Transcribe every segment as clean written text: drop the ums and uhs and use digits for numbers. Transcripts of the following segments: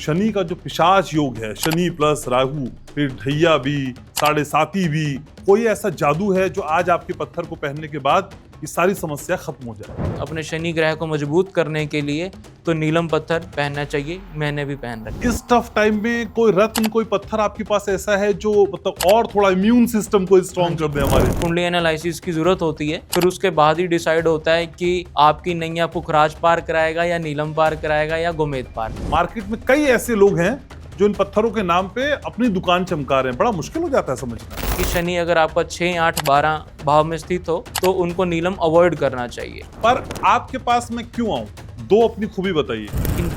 शनि का जो पिशाच योग है, शनि प्लस राहु, फिर ढैया भी, साढ़े साती भी, कोई ऐसा जादू है जो आज आपके पत्थर को पहनने के बाद ये सारी समस्या खत्म हो जाए? अपने शनि ग्रह को मजबूत करने के लिए तो नीलम पत्थर पहनना चाहिए। मैंने भी पहन रखा। इस टफ टाइम में कोई रत्न, कोई पत्थर आपके पास ऐसा है जो मतलब और थोड़ा इम्यून सिस्टम को स्ट्रॉन्ग कर दे हमारे? कुंडली एनालिसिस की जरूरत होती है, फिर उसके बाद ही डिसाइड होता है कि आपकी नैया पुखराज पार कराएगा या नीलम पार कराएगा या गोमेद पार। मार्केट में कई ऐसे लोग हैं जो इन पत्थरों के नाम पे अपनी दुकान चमका रहे हैं। बड़ा मुश्किल हो जाता है समझना कि शनि अगर आपका 6, 8, 12 भाव में स्थित हो तो उनको नीलम अवॉइड करना चाहिए। पर आपके पास मैं क्यों आऊं? दो अपनी खूबी बताइए।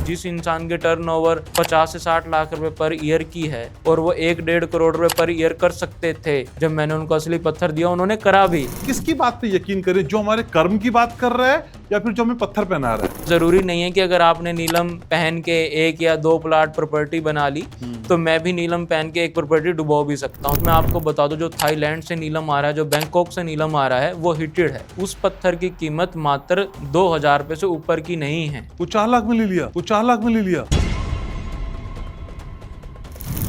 जिस इंसान के टर्नओवर 50 से 60 लाख रुपए पर ईयर की है और वो 1-1.5 करोड़ रुपए पर ईयर कर सकते थे, जब मैंने उनको असली पत्थर दिया उन्होंने करा भी। किसकी बात पे यकीन करें, जो हमारे कर्म की बात कर रहा है या फिर जो हमें पत्थर पहना रहा है? जरूरी नहीं है कि अगर आपने नीलम पहन के 1 या 2 प्लाट प्रॉपर्टी बना ली तो मैं भी नीलम पहन के एक प्रॉपर्टी डुबो भी सकता हूँ। मैं आपको बता दूं, जो थाईलैंड से नीलम आ रहा है, जो बैंकॉक से नीलम आ रहा है, वो हिटेड है। उस पत्थर की कीमत मात्र 2000 रुपए से ऊपर की नहीं है। वो 4 लाख में ले लिया, वो 4 लाख में ले लिया।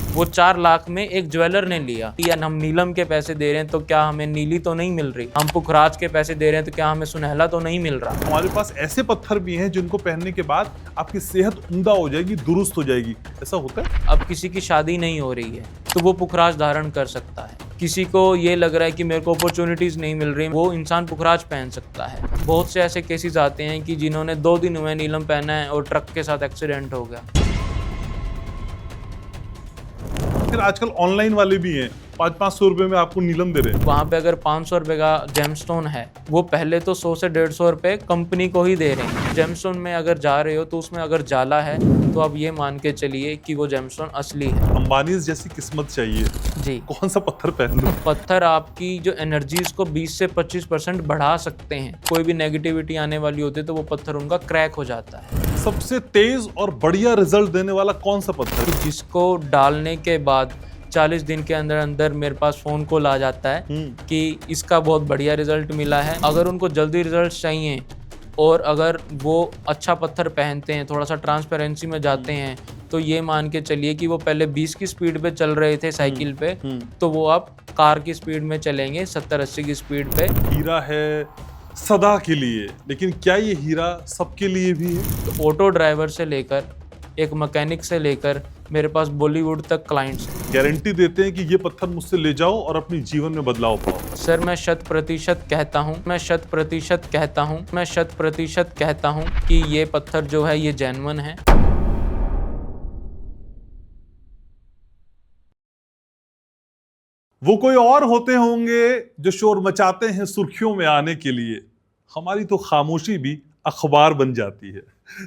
वो 4 लाख में एक ज्वेलर ने लिया। या हम नीलम के पैसे दे रहे हैं तो क्या हमें नीली तो नहीं मिल रही? हम पुखराज के पैसे दे रहे हैं तो क्या हमें सुनहला तो नहीं मिल रहा? हमारे पास ऐसे पत्थर भी हैं जिनको पहनने के बाद आपकी सेहत उम्दा हो जाएगी, दुरुस्त हो जाएगी। ऐसा होता है? अब किसी की शादी नहीं हो रही है तो वो पुखराज धारण कर सकता है। किसी को ये लग रहा है कि मेरे को अपॉर्चुनिटीज नहीं मिल रही, वो इंसान पुखराज पहन सकता है। बहुत से ऐसे केसेस आते हैं कि जिन्होंने 2 दिन हुए नीलम पहना है और ट्रक के साथ एक्सीडेंट हो गया। फिर आजकल ऑनलाइन वाले भी हैं, 500-500 रुपए में आपको नीलम दे रहे हैं। वहाँ पे अगर 500 रुपए का जेमस्टोन है, वो पहले तो 100 से 150 रुपए कंपनी को ही दे रहे हैं। जेमस्टोन में अगर जा रहे हो तो उसमें अगर जाला है तो आप ये मान के चलिए कि वो जेमस्टोन असली है। अंबानी जैसी किस्मत चाहिए जी। कौन सा पत्थर पहन लूं? पत्थर आपकी जो एनर्जीज को 20 से 25% बढ़ा सकते हैं। कोई भी नेगेटिविटी आने वाली होती है तो वो पत्थर उनका क्रैक हो जाता है। सबसे तेज और बढ़िया रिजल्ट देने वाला कौन सा पत्थर है? जिसको डालने के बाद 40 दिन के अंदर अंदर मेरे पास फोन कॉल आ जाता है कि इसका बहुत बढ़िया रिजल्ट मिला है। अगर उनको जल्दी रिजल्ट चाहिए और अगर वो अच्छा पत्थर पहनते हैं, थोड़ा सा ट्रांसपेरेंसी में जाते हैं, तो ये मान के चलिए कि वो पहले 20 की स्पीड पे चल रहे थे साइकिल पे, तो वो अब कार की स्पीड में चलेंगे 70-80 की स्पीड पे। हीरा है सदा के लिए, लेकिन क्या ये हीरा सबके लिए भी है? तो ऑटो ड्राइवर से लेकर एक मैकेनिक से लेकर मेरे पास बॉलीवुड तक क्लाइंट्स हैं। गारंटी देते हैं कि ये पत्थर मुझसे ले जाओ और अपने जीवन में बदलाव पाओ। सर मैं 100% कहता हूँ, मैं 100% कहता हूँ, मैं 100% कहता हूँ कि ये पत्थर जो है ये जेन्युइन है। वो कोई और होते होंगे जो शोर मचाते हैं सुर्खियों में आने के लिए, हमारी तो खामोशी भी अखबार बन जाती है।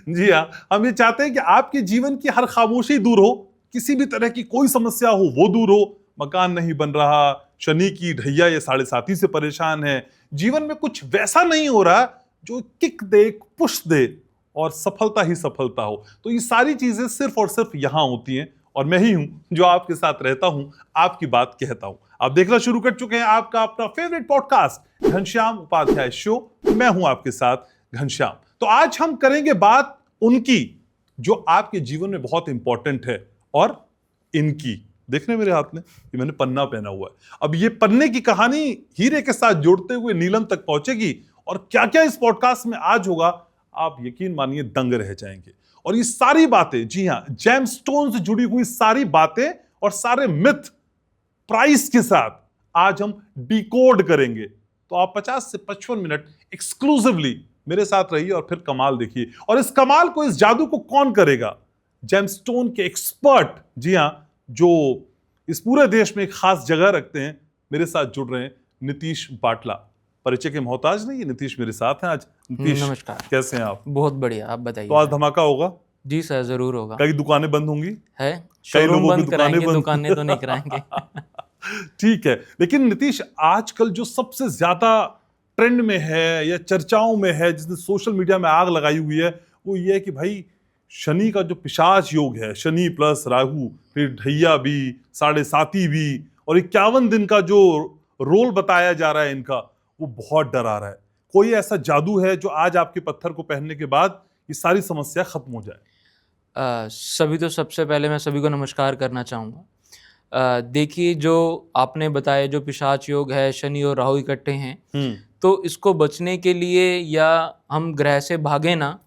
जी हाँ, हम ये चाहते हैं कि आपके जीवन की हर खामोशी दूर हो, किसी भी तरह की कोई समस्या हो वो दूर हो। मकान नहीं बन रहा, शनि की ढैया या साढ़े साती से परेशान है, जीवन में कुछ वैसा नहीं हो रहा जो किक दे, पुश दे और सफलता ही सफलता हो, तो ये सारी चीजें सिर्फ और सिर्फ यहाँ होती हैं और मैं ही हूं जो आपके साथ रहता हूं, आपकी बात कहता हूं। आप देखना शुरू कर चुके हैं आपका अपना favourite podcast Ghanshyam Upadhyay show. मैं हूं आपके साथ घनश्याम। तो आज हम करेंगे बात उनकी जो आपके जीवन में बहुत इंपॉर्टेंट है, और इनकी। देखने मेरे हाथ में ये मैंने पन्ना पहना हुआ है। अब ये पन्ने की कहानी हीरे के साथ जोड़ते हुए नीलम तक पहुंचेगी, और क्या क्या इस पॉडकास्ट में आज होगा आप यकीन मानिए दंग रह जाएंगे। और ये सारी बातें, जी हां, जेमस्टोन से जुड़ी हुई सारी बातें और सारे मिथ प्राइस के साथ आज हम डिकोड करेंगे। तो आप 50 से 55 मिनट एक्सक्लूसिवली मेरे साथ रहिए और फिर कमाल देखिए। और इस कमाल को, इस जादू को कौन करेगा? जेमस्टोन के एक्सपर्ट, जी हां, जो इस पूरे देश में एक खास जगह रखते हैं, मेरे साथ जुड़ रहे हैं नीतीश बाटला। परिचय के मोहताज नहीं, नीतीश मेरे साथ हैं आज। नीतीश नमस्कार, कैसे हैं आप? बहुत बढ़िया, आप बताइए। तो आज धमाका होगा? जी सर, जरूर होगा। कई दुकानें बंद होंगी, है कई शोरूम लोगों की बंद कराएंगे, बंद। दुकानें तो नहीं कराएंगे। ठीक है, लेकिन नीतीश आजकल जो सबसे ज्यादा ट्रेंड में है या चर्चाओं में है, जिसने सोशल मीडिया में आग लगाई हुई है, वो ये है कि भाई शनि का जो पिशाच योग है, शनि प्लस राहु, फिर ढैया भी, साढ़े साती भी, और 51 दिन का जो रोल बताया जा रहा है इनका, वो बहुत डरा रहा है। कोई ऐसा जादू है जो आज आपके पत्थर को पहनने के बाद ये सारी समस्या खत्म हो जाए? सभी तो सबसे पहले मैं सभी को नमस्कार करना चाहूँगा। देखिए, जो आपने बताया जो पिशाच योग है, शनि और राहु इकट्ठे हैं, तो इसको बचने के लिए या हम ग्रह से भागे ना,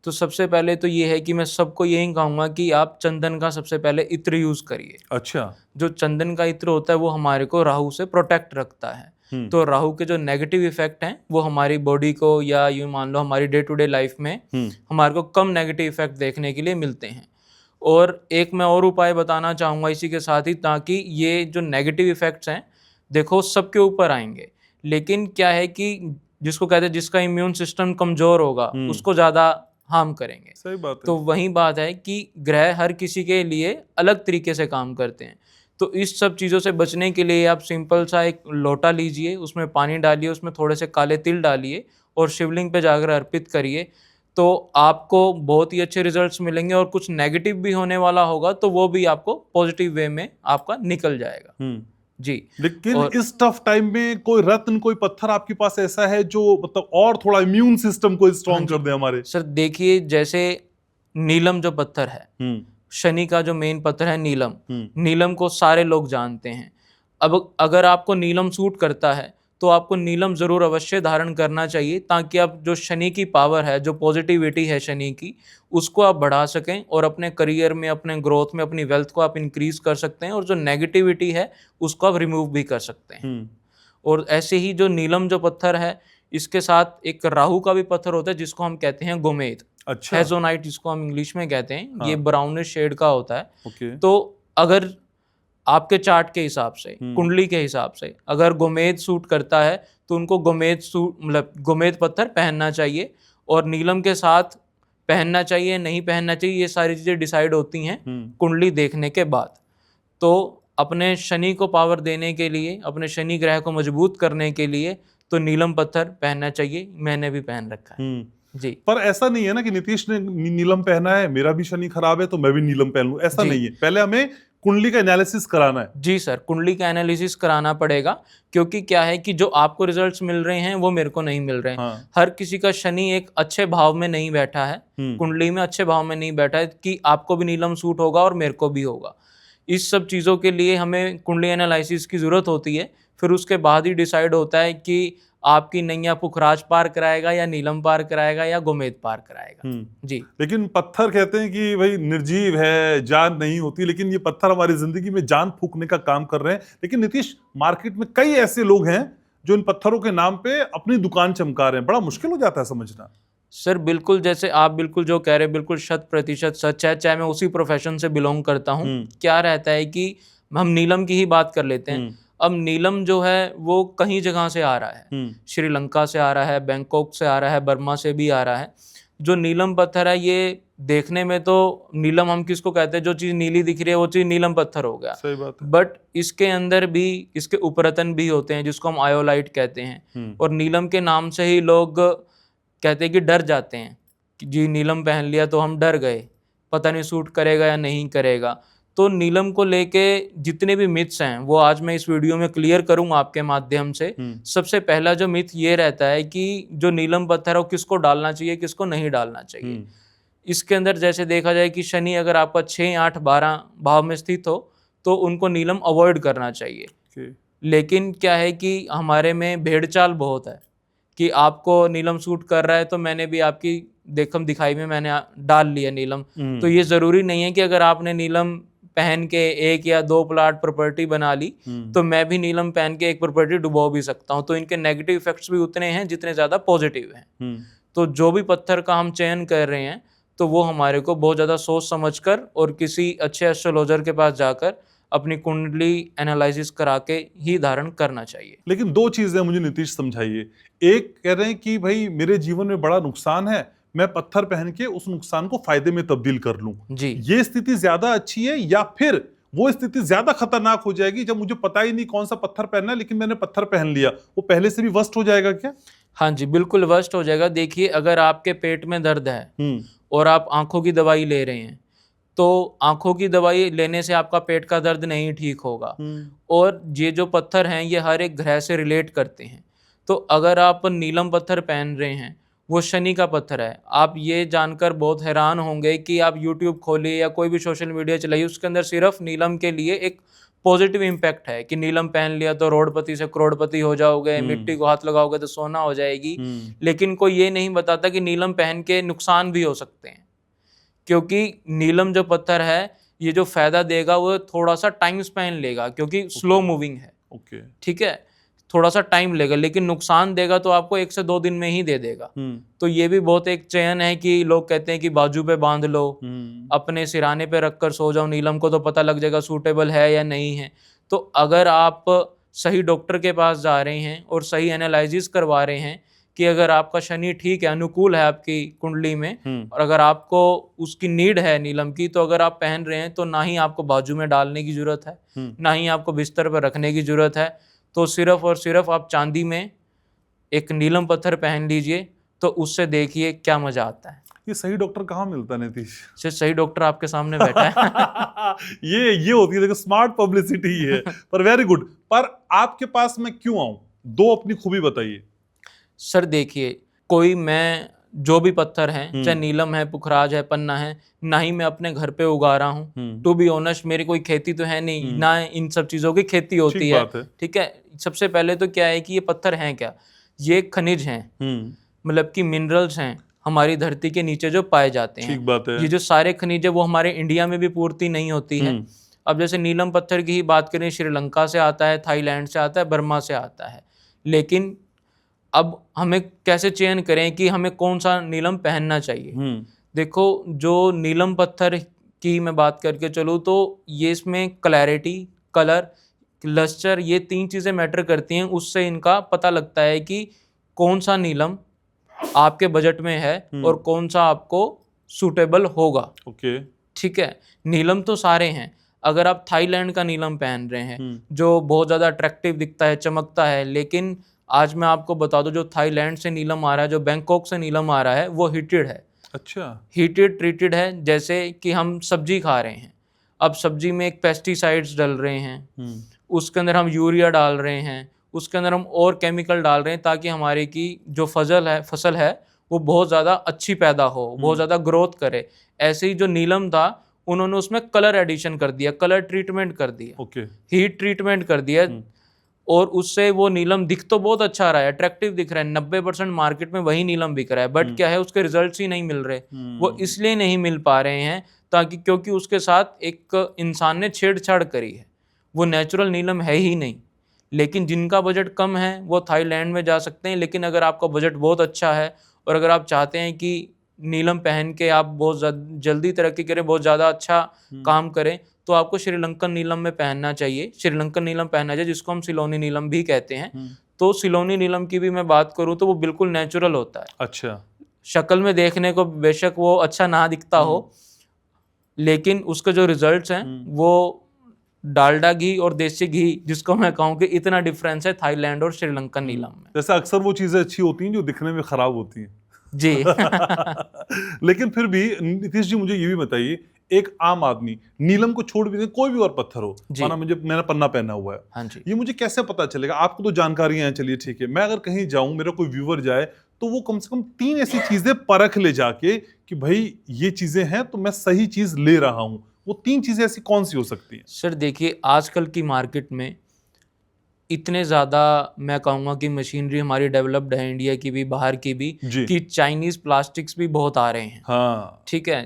तो सबसे पहले तो ये है कि मैं सबको यही कहूँगा कि आप चंदन का सबसे पहले इत्र यूज़ करिए। अच्छा। जो चंदन का इत्र होता है वो हमारे को राहु से प्रोटेक्ट रखता है। तो राहु के जो नेगेटिव इफेक्ट हैं वो हमारी बॉडी को या यूँ मान लो हमारी डे टू डे लाइफ में हमारे को कम नेगेटिव इफेक्ट देखने के लिए मिलते हैं। और एक मैं और उपाय बताना चाहूँगा इसी के साथ ही, ताकि ये जो नेगेटिव इफेक्ट्स हैं देखो सबके ऊपर आएंगे, लेकिन क्या है कि जिसको कहते हैं जिसका इम्यून सिस्टम कमज़ोर होगा उसको ज़्यादा हार्म करेंगे। सही बात है। तो वही बात है कि ग्रह हर किसी के लिए अलग तरीके से काम करते हैं। तो इस सब चीज़ों से बचने के लिए आप सिंपल सा एक लोटा लीजिए, उसमें पानी डालिए, उसमें थोड़े से काले तिल डालिए और शिवलिंग पे जाकर अर्पित करिए, तो आपको बहुत ही अच्छे रिजल्ट्स मिलेंगे। और कुछ नेगेटिव भी होने वाला होगा तो वो भी आपको पॉजिटिव वे में आपका निकल जाएगा। जी। लेकिन इस टफ टाइम में कोई रत्न, कोई पत्थर आपके पास ऐसा है जो मतलब और थोड़ा इम्यून सिस्टम को स्ट्रॉन्ग कर दे हमारे? सर देखिए, जैसे नीलम जो पत्थर है, शनि का जो मेन पत्थर है नीलम, नीलम को सारे लोग जानते हैं। अब अगर आपको नीलम सूट करता है तो आपको नीलम ज़रूर अवश्य धारण करना चाहिए, ताकि आप जो शनि की पावर है, जो पॉजिटिविटी है शनि की, उसको आप बढ़ा सकें और अपने करियर में, अपने ग्रोथ में, अपनी वेल्थ को आप इंक्रीज कर सकते हैं और जो नेगेटिविटी है उसको आप रिमूव भी कर सकते हैं। और ऐसे ही जो नीलम जो पत्थर है, इसके साथ एक राहु का भी पत्थर होता है जिसको हम कहते हैं गोमेद। अच्छा। हेजोनाइट जिसको हम इंग्लिश में कहते हैं। हाँ। ये ब्राउनिश शेड का होता है। ओके। तो अगर आपके चार्ट के हिसाब से, कुंडली के हिसाब से अगर गोमेद सूट करता है तो उनको गोमेद सूट मतलब गोमेद पत्थर पहनना चाहिए, और नीलम के साथ पहनना चाहिए नहीं पहनना चाहिए, ये सारी चीज़ें डिसाइड होती हैं कुंडली देखने के बाद। तो अपने शनि को पावर देने के लिए, अपने शनि ग्रह को मजबूत करने के लिए तो नीलम पत्थर पहनना चाहिए। मैंने भी पहन रखा है। जी। पर ऐसा नहीं है ना कि नीतीश ने नीलम पहना है, मेरा भी शनि खराब है तो मैं भी नीलम पहन लूं, ऐसा नहीं है। पहले हमें कुंडली का एनालिसिस कराना है। जी सर, कुंडली का एनालिसिस कराना पड़ेगा, क्योंकि क्या है कि जो आपको रिजल्ट्स मिल रहे हैं वो मेरे को नहीं मिल रहे हैं। हाँ। हर किसी का शनि एक अच्छे भाव में नहीं बैठा है, कुंडली में अच्छे भाव में नहीं बैठा है कि आपको भी नीलम सूट होगा और मेरे को भी होगा। इस सब चीज़ों के लिए हमें कुंडली एनालिसिस की ज़रूरत होती है। फिर उसके बाद ही डिसाइड होता है कि आपकी नैया पुखराज पार कराएगा या नीलम पार कराएगा या गोमेद पार कराएगा। जी। लेकिन पत्थर कहते हैं कि भाई निर्जीव है, जान नहीं होती, लेकिन ये पत्थर हमारी जिंदगी में जान फूकने का काम कर रहे हैं। लेकिन नीतीश, मार्केट में कई ऐसे लोग हैं जो इन पत्थरों के नाम पे अपनी दुकान चमका रहे हैं, बड़ा मुश्किल हो जाता है समझना। सर बिल्कुल, जैसे आप बिल्कुल जो कह रहे हैं बिल्कुल 100% सच है, चाहे मैं उसी प्रोफेशन से बिलोंग करता हूँ। क्या रहता है कि हम नीलम की ही बात कर लेते हैं। अब नीलम जो है वो कहीं जगह से आ रहा है, श्रीलंका से आ रहा है, बैंकॉक से आ रहा है, बर्मा से भी आ रहा है। जो नीलम पत्थर है ये देखने में तो नीलम हम किसको कहते हैं, जो चीज़ नीली दिख रही है वो चीज़ नीलम पत्थर हो गया। सही बात है। बट इसके अंदर भी इसके उपरतन भी होते हैं जिसको हम आयोलाइट कहते हैं। और नीलम के नाम से ही लोग कहते हैं कि डर जाते हैं कि जी नीलम पहन लिया तो हम डर गए, पता नहीं सूट करेगा या नहीं करेगा। तो नीलम को लेके जितने भी मिथ्स हैं वो आज मैं इस वीडियो में क्लियर करूंगा आपके माध्यम से। सबसे पहला जो मिथ ये रहता है कि जो नीलम पत्थर है वो किसको डालना चाहिए, किसको नहीं डालना चाहिए। इसके अंदर जैसे देखा जाए कि शनि अगर आपका 6, 8, 12 भाव में स्थित हो तो उनको नीलम अवॉइड करना चाहिए। लेकिन क्या है कि हमारे में भेड़चाल बहुत है कि आपको नीलम सूट कर रहा है तो मैंने भी आपकी देखम दिखाई में मैंने डाल लिया नीलम। तो ये ज़रूरी नहीं है कि अगर आपने नीलम पहन के 1 या 2 प्लाट प्रॉपर्टी बना ली तो मैं भी नीलम पहन के एक प्रॉपर्टी डुबो भी सकता हूँ। तो इनके नेगेटिव इफेक्ट्स भी उतने हैं जितने ज़्यादा पॉजिटिव हैं। तो जो भी पत्थर का हम चयन कर रहे हैं तो वो हमारे को बहुत ज़्यादा सोच समझकर और किसी अच्छे एस्ट्रोलॉजर के पास जाकर अपनी कुंडली एनालिसिस करा के ही धारण करना चाहिए। लेकिन 2 चीजें मुझे नीतीश समझाइए। एक कह रहे हैं कि भाई मेरे जीवन में बड़ा नुकसान है, मैं पत्थर पहन के उस नुकसान को फायदे में तब्दील कर लूं। जी। ये स्थिति ज्यादा अच्छी है या फिर वो स्थिति ज्यादा खतरनाक हो जाएगी जब मुझे पता ही नहीं कौन सा पत्थर पहनना है लेकिन मैंने पत्थर पहन लिया, वो पहले से भी वर्स्ट हो जाएगा क्या? हाँ जी, बिल्कुल वर्स्ट हो जाएगा। देखिए, अगर आपके पेट में दर्द है और आप आंखों की दवाई ले रहे हैं तो आंखों की दवाई लेने से आपका पेट का दर्द नहीं ठीक होगा। और ये जो पत्थर हैं ये हर एक ग्रह से रिलेट करते हैं। तो अगर आप नीलम पत्थर पहन रहे हैं वो शनि का पत्थर है। आप ये जानकर बहुत हैरान होंगे कि आप यूट्यूब खोलिए या कोई भी सोशल मीडिया चलाइए, उसके अंदर सिर्फ नीलम के लिए एक पॉजिटिव इम्पैक्ट है कि नीलम पहन लिया तो रोडपति से करोड़पति हो जाओगे, मिट्टी को हाथ लगाओगे तो सोना हो जाएगी। लेकिन कोई ये नहीं बताता कि नीलम पहन के नुकसान भी हो सकते हैं, क्योंकि नीलम जो पत्थर है ये जो फायदा देगा वो थोड़ा सा टाइम स्पेन लेगा, क्योंकि स्लो मूविंग है। ओके, ठीक है, थोड़ा सा टाइम लेगा, लेकिन नुकसान देगा तो आपको 1 से 2 दिन में ही दे देगा। तो ये भी बहुत एक चयन है कि लोग कहते हैं कि बाजू पे बांध लो, अपने सिराने पे रखकर सो जाओ, नीलम को तो पता लग जाएगा सूटेबल है या नहीं है। तो अगर आप सही डॉक्टर के पास जा रहे हैं और सही एनालिसिस करवा रहे हैं कि अगर आपका शनि ठीक है, अनुकूल है आपकी कुंडली में, और अगर आपको उसकी नीड है नीलम की, तो अगर आप पहन रहे हैं तो ना ही आपको बाजू में डालने की जरूरत है, ना ही आपको बिस्तर पर रखने की जरूरत है। तो सिर्फ और सिर्फ आप चांदी में एक नीलम पत्थर पहन लीजिए, तो उससे देखिए क्या मजा आता है। ये सही डॉक्टर कहाँ मिलता है नीतीश? सही डॉक्टर आपके सामने बैठा है। ये होती है, देखो स्मार्ट पब्लिसिटी है। पर वेरी गुड। पर आपके पास मैं क्यों आऊं? 2 अपनी खूबी बताइए। सर देखिए, कोई मैं जो भी पत्थर हैं, चाहे नीलम है, पुखराज है, पन्ना है, ना ही मैं अपने घर पे उगा रहा हूँ। टू बी ऑनेस्ट, मेरी कोई खेती तो है नहीं, ना इन सब चीज़ों की खेती होती है। ठीक है, सबसे पहले तो क्या है कि ये पत्थर हैं क्या? ये खनिज हैं, मतलब कि मिनरल्स हैं हमारी धरती के नीचे जो पाए जाते हैं। ठीक बात है। ये जो सारे खनिज है वो हमारे इंडिया में भी पूर्ति नहीं होती है। अब जैसे नीलम पत्थर की ही बात करें, श्रीलंका से आता है, थाईलैंड से आता है, बर्मा से आता है। लेकिन अब हमें कैसे चयन करें कि हमें कौन सा नीलम पहनना चाहिए? देखो, जो नीलम पत्थर की मैं बात करके चलूँ तो ये इसमें क्लैरिटी, कलर, लस्टर, ये 3 चीज़ें मैटर करती हैं। उससे इनका पता लगता है कि कौन सा नीलम आपके बजट में है और कौन सा आपको सूटेबल होगा। ओके, ठीक है, नीलम तो सारे हैं। अगर आप थाईलैंड का नीलम पहन रहे हैं जो बहुत ज़्यादा अट्रैक्टिव दिखता है, चमकता है, लेकिन आज मैं आपको बता दूं, जो थाईलैंड से नीलम आ रहा है, जो बैंकॉक से नीलम आ रहा है, वो हीटेड है। अच्छा, हीटेड ट्रीटेड है। जैसे कि हम सब्जी खा रहे हैं, अब सब्जी में एक पेस्टिसाइड्स डल रहे हैं, उसके अंदर हम यूरिया डाल रहे हैं, उसके अंदर हम और केमिकल डाल रहे हैं ताकि हमारे की जो फसल है वो बहुत ज़्यादा अच्छी पैदा हो, बहुत ज़्यादा ग्रोथ करे। ऐसे ही जो नीलम था, उन्होंने उसमें कलर एडिशन कर दिया, कलर ट्रीटमेंट कर दिया, ओके, हीट ट्रीटमेंट कर दिया, और उससे वो नीलम दिख तो बहुत अच्छा रहा है, अट्रैक्टिव दिख रहा है। 90% मार्केट में वही नीलम बिक रहा है, बट क्या है, उसके रिजल्ट्स ही नहीं मिल रहे। वो इसलिए नहीं मिल पा रहे हैं ताकि क्योंकि उसके साथ एक इंसान ने छेड़छाड़ करी है, वो नेचुरल नीलम है ही नहीं। लेकिन जिनका बजट कम है वो थाईलैंड में जा सकते हैं। लेकिन अगर आपका बजट बहुत अच्छा है और अगर आप चाहते हैं कि नीलम पहन के आप बहुत जल्दी तरक्की करें, बहुत ज़्यादा अच्छा काम करें, तो आपको श्रीलंकन नीलम में पहनना चाहिए। श्रीलंकन नीलम पहनना चाहिए, जिसको हम सिलोनी नीलम भी कहते हैं। तो सिलोनी नीलम की भी मैं बात करूं तो वो बिल्कुल नेचुरल होता है। अच्छा, शक्ल में देखने को बेशक वो अच्छा ना दिखता हो, लेकिन उसके जो रिजल्ट्स हैं वो डालडा घी और देसी घी, जिसको मैं कहूँ कि इतना डिफरेंस है थाईलैंड और श्रीलंकन नीलम में। जैसे अक्सर वो चीजें अच्छी होती हैं जो दिखने में खराब होती हैं। जी। लेकिन फिर भी नीतीश जी, मुझे ये भी बताइए, एक आम आदमी नीलम को छोड़ भी, कोई भी और पत्थर हो, माना मैंने पन्ना पहना हुआ है, हाँ जी, ये मुझे कैसे पता चलेगा? आपको तो जानकारियां हैं, चलिए ठीक है। मैं अगर कहीं जाऊं, मेरा कोई व्यूअर जाए, तो वो कम से कम 3 ऐसी चीजें परख ले जाके कि भाई ये चीजें हैं तो मैं सही चीज ले रहा हूं। वो 3 चीजें ऐसी कौन सी हो सकती हैं? सर देखिए, आजकल की मार्केट में इतने ज़्यादा मैं कहूँगा कि मशीनरी हमारी डेवलप्ड है, इंडिया की भी, बाहर की भी, कि चाइनीज़ प्लास्टिक्स भी बहुत आ रहे हैं। हाँ, ठीक है,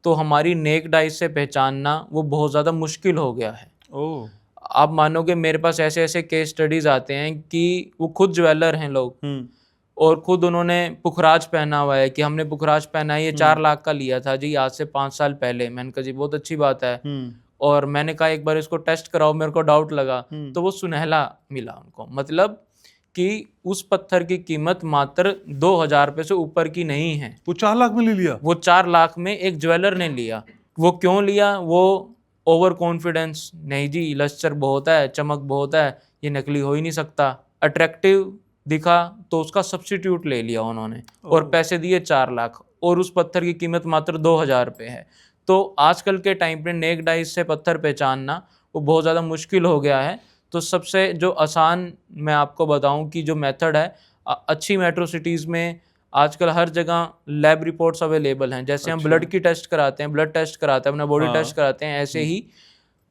तो हमारी नेक्ड आइज से पहचानना वो बहुत ज़्यादा मुश्किल हो गया है। ओह, आप मानोगे, मेरे पास ऐसे ऐसे केस स्टडीज़ आते हैं कि वो खुद ज्वेलर हैं लोग, और खुद उन्होंने पुखराज पहना हुआ है कि हमने पुखराज पहना है, ये 4 लाख का लिया था जी, आज से 5 साल पहले। मैंने कहा जी बहुत अच्छी बात है, और मैंने कहा एक बार इसको टेस्ट कराओ, मेरे को डाउट लगा, तो वो सुनहला मिला उनको। मतलब कि उस पत्थर की कीमत मात्र 2000 रुपये से ऊपर की नहीं है। वो 4 लाख में ले लिया? वो 4 लाख में एक ज्वेलर ने लिया। वो क्यों लिया? वो ओवर कॉन्फिडेंस, नहीं जी लश्चर बहुत है, चमक बहुत है, ये नकली हो ही नहीं सकता। अट्रैक्टिव दिखा तो उसका सब्स्टिट्यूट ले लिया उन्होंने, और पैसे दिए 4 लाख, और उस पत्थर की कीमत मात्र 2000 रुपये है। तो आजकल के टाइम पे नेक्ड आइज से पत्थर पहचानना वो बहुत ज़्यादा मुश्किल हो गया है। तो सबसे जो आसान मैं आपको बताऊं कि जो मेथड है, अच्छी मेट्रो सिटीज़ में आजकल हर जगह लैब रिपोर्ट्स अवेलेबल हैं। जैसे हम ब्लड की टेस्ट कराते हैं, ब्लड टेस्ट कराते हैं, अपना बॉडी टेस्ट कराते हैं, ऐसे ही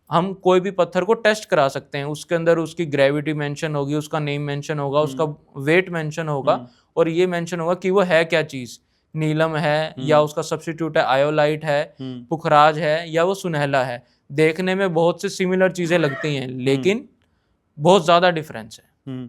हम कोई भी पत्थर को टेस्ट करा सकते हैं। उसके अंदर उसकी ग्रेविटी मेंशन होगी, उसका नेम मेंशन होगा, उसका वेट मेंशन होगा और ये मेंशन होगा कि वो है क्या चीज, नीलम है या उसका सब्स्टिट्यूट है आयोलाइट है, पुखराज है या वो सुनहला है। देखने में बहुत से सिमिलर चीजें लगती हैं लेकिन बहुत ज्यादा डिफरेंस है।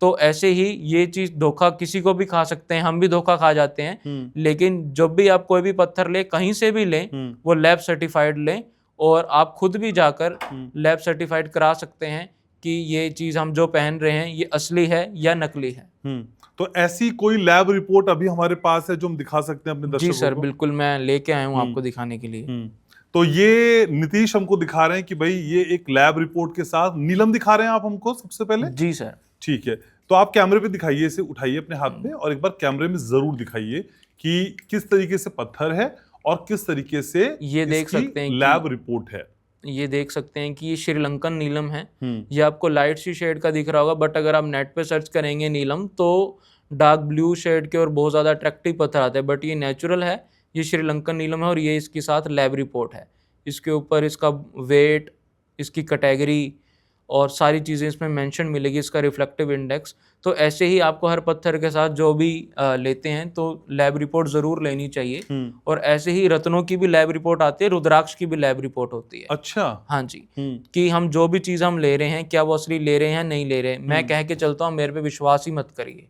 तो ऐसे ही ये चीज धोखा किसी को भी खा सकते हैं, हम भी धोखा खा जाते हैं। लेकिन जब भी आप कोई भी पत्थर लें, कहीं से भी लें, वो लैब सर्टिफाइड लें और आप खुद भी जाकर लैब सर्टिफाइड करा सकते हैं कि ये चीज हम जो पहन रहे हैं ये असली है या नकली है। तो ऐसी कोई लैब रिपोर्ट अभी हमारे पास है जो हम दिखा सकते हैं अपने दर्शकों को? जी सर, बिल्कुल, मैं लेके आया हूँ आपको दिखाने के लिए। तो ये नीतीश हमको दिखा रहे हैं कि भाई ये एक लैब रिपोर्ट के साथ नीलम दिखा रहे हैं आप हमको सबसे पहले? जी सर। ठीक है, तो आप कैमरे पे दिखाइए, इसे उठाइए अपने हाथ में और एक बार कैमरे में जरूर दिखाइए कि किस तरीके से पत्थर है और किस तरीके से ये देख सकते हैं लैब रिपोर्ट है। ये देख सकते हैं कि ये श्रीलंकन नीलम है। ये आपको लाइट सी शेड का दिख रहा होगा, बट अगर आप नेट पे सर्च करेंगे नीलम तो डार्क ब्लू शेड के और बहुत ज़्यादा अट्रैक्टिव पत्थर आते हैं। बट ये नेचुरल है, ये श्रीलंकन नीलम है और ये इसके साथ लैब रिपोर्ट है। इसके ऊपर इसका वेट, इसकी कैटेगरी और सारी चीज़ें इसमें मेंशन मिलेगी, इसका रिफ्लेक्टिव इंडेक्स। तो ऐसे ही आपको हर पत्थर के साथ जो भी लेते हैं तो लैब रिपोर्ट ज़रूर लेनी चाहिए। और ऐसे ही रत्नों की भी लैब रिपोर्ट आती है, रुद्राक्ष की भी लैब रिपोर्ट होती है। अच्छा। हाँ जी, कि हम जो भी चीज़ हम ले रहे हैं क्या वो असली ले रहे हैं नहीं ले रहे हैं। मैं कह के चलता हूँ, मेरे पे विश्वास ही मत करिए,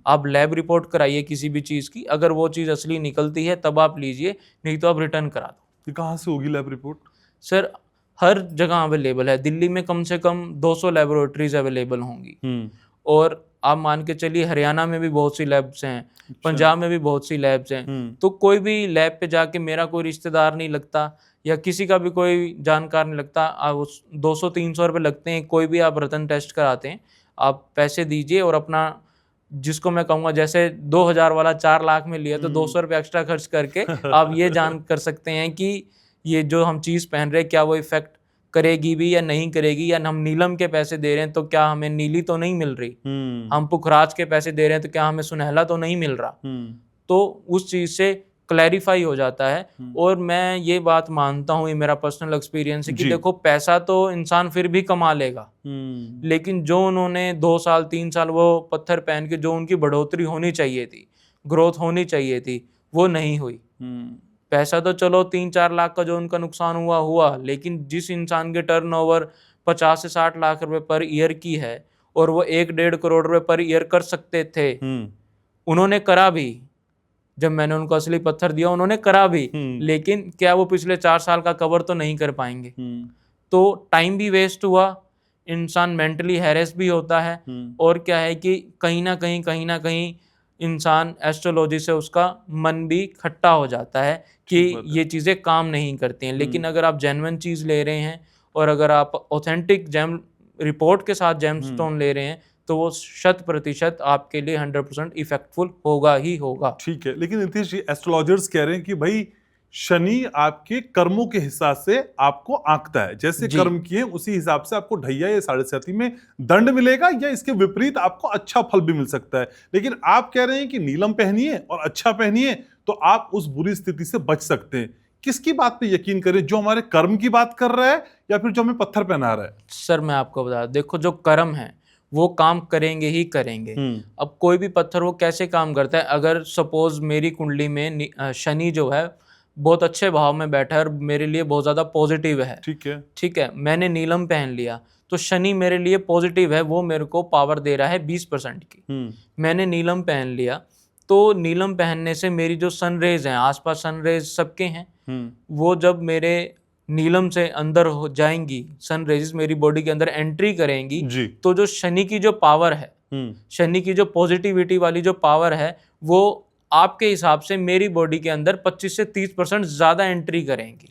आप लैब रिपोर्ट कराइए किसी भी चीज़ की। अगर वो चीज़ असली निकलती है तब आप लीजिए, नहीं तो आप रिटर्न करा दो। ये कहाँ से होगी लैब रिपोर्ट? सर हर जगह अवेलेबल है। दिल्ली में कम से कम 200 लेबोरेटरीज अवेलेबल होंगी और आप मान के चलिए हरियाणा में भी बहुत सी लैब्स हैं, पंजाब में भी बहुत सी लैब्स हैं। तो कोई भी लैब पे जाके, मेरा कोई रिश्तेदार नहीं लगता या किसी का भी कोई जानकार नहीं लगता, आप 200-300 रुपये लगते हैं। कोई भी आप रतन टेस्ट कराते हैं, आप पैसे दीजिए और अपना, जिसको मैं कहूँगा जैसे 2000 वाला 4 लाख में लिया तो 200 रुपये एक्स्ट्रा खर्च करके आप ये जान कर सकते हैं कि ये जो हम चीज़ पहन रहे हैं क्या वो इफेक्ट करेगी भी या नहीं करेगी, या हम नीलम के पैसे दे रहे हैं तो क्या हमें नीली तो नहीं मिल रही, हम पुखराज के पैसे दे रहे हैं तो क्या हमें सुनहला तो नहीं मिल रहा। तो उस चीज़ से क्लैरिफाई हो जाता है। और मैं ये बात मानता हूँ, ये मेरा पर्सनल एक्सपीरियंस है कि देखो पैसा तो इंसान फिर भी कमा लेगा, लेकिन जो उन्होंने 2 साल 3 साल वो पत्थर पहन के जो उनकी बढ़ोतरी होनी चाहिए थी, ग्रोथ होनी चाहिए थी, वो नहीं हुई। पैसा तो चलो 3-4 लाख का जो उनका नुकसान हुआ, लेकिन जिस इंसान के टर्नओवर 50 से 60 लाख रुपए पर ईयर की है और वो 1-1.5 करोड़ रुपए पर ईयर कर सकते थे, उन्होंने करा भी। जब मैंने उनको असली पत्थर दिया उन्होंने करा भी, लेकिन क्या वो पिछले 4 साल का कवर तो नहीं कर पाएंगे। तो टाइम भी वेस्ट हुआ, इंसान मेंटली हैरेस भी होता है और क्या है कि कहीं ना कहीं इंसान एस्ट्रोलॉजी से उसका मन भी खट्टा हो जाता है कि ये चीज़ें काम नहीं करती हैं। लेकिन अगर आप जेन्युइन चीज़ ले रहे हैं और अगर आप ऑथेंटिक जेम रिपोर्ट के साथ जेमस्टोन ले रहे हैं तो वो 100% आपके लिए 100% इफेक्टफुल होगा ही होगा। ठीक है, लेकिन नीतीश जी, एस्ट्रोलॉजर्स कह रहे हैं कि भाई शनि आपके कर्मों के हिसाब से आपको आंकता है, जैसे कर्म किए उसी हिसाब से आपको ढैया या 7.5 में दंड मिलेगा या इसके विपरीत आपको अच्छा फल भी मिल सकता है। लेकिन आप कह रहे हैं कि नीलम पहनिए और अच्छा पहनिए तो आप उस बुरी स्थिति से बच सकते हैं। किसकी बात पे यकीन करें, जो हमारे कर्म की बात कर रहा है या फिर जो हमें पत्थर पहना रहा है? सर मैं आपको बता, देखो जो कर्म है वो काम करेंगे ही करेंगे। अब कोई भी पत्थर वो कैसे काम करता है, अगर सपोज मेरी कुंडली में शनि जो है बहुत अच्छे भाव में बैठा है और मेरे लिए बहुत ज़्यादा पॉजिटिव है, ठीक है, मैंने नीलम पहन लिया तो शनि मेरे लिए पॉजिटिव है, वो मेरे को पावर दे रहा है 20% की। मैंने नीलम पहन लिया तो नीलम पहनने से मेरी जो सन रेज हैं, आसपास सन रेज सबके हैं, वो जब मेरे नीलम से अंदर हो जाएंगी, सन रेज मेरी बॉडी के अंदर एंट्री करेंगी तो जो शनि की जो पावर है, शनि की जो पॉजिटिविटी वाली जो पावर है, वो आपके हिसाब से मेरी बॉडी के अंदर 25 से 30% ज़्यादा एंट्री करेंगी।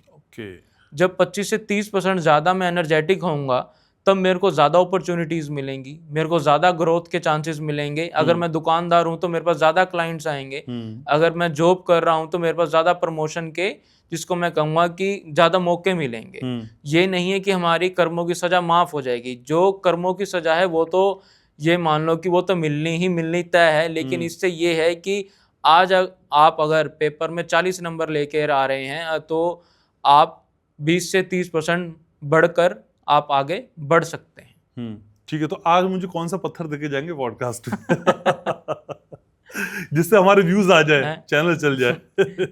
जब 25 से 30% ज़्यादा मैं एनर्जेटिक होऊंगा तब मेरे को ज़्यादा अपॉर्चुनिटीज़ मिलेंगी, मेरे को ज़्यादा ग्रोथ के चांसेस मिलेंगे। अगर मैं दुकानदार हूँ तो मेरे पास ज़्यादा क्लाइंट्स आएंगे, अगर मैं जॉब कर रहा हूँ तो मेरे पास ज़्यादा प्रमोशन के, जिसको मैं कहूँगा कि ज़्यादा मौके मिलेंगे। ये नहीं है कि हमारी कर्मों की सज़ा माफ़ हो जाएगी, जो कर्मों की सज़ा है वो तो ये मान लो कि वो तो मिलनी ही मिलनी तय है। लेकिन इससे ये है कि आज आप अगर पेपर में 40 नंबर लेकर आ रहे हैं तो आप 20 से 30% बढ़कर आप आगे बढ़ सकते हैं। ठीक है, तो आज मुझे कौन सा पत्थर देके जाएंगे पॉडकास्ट में जिससे हमारे व्यूज आ जाए, चैनल चल जाए?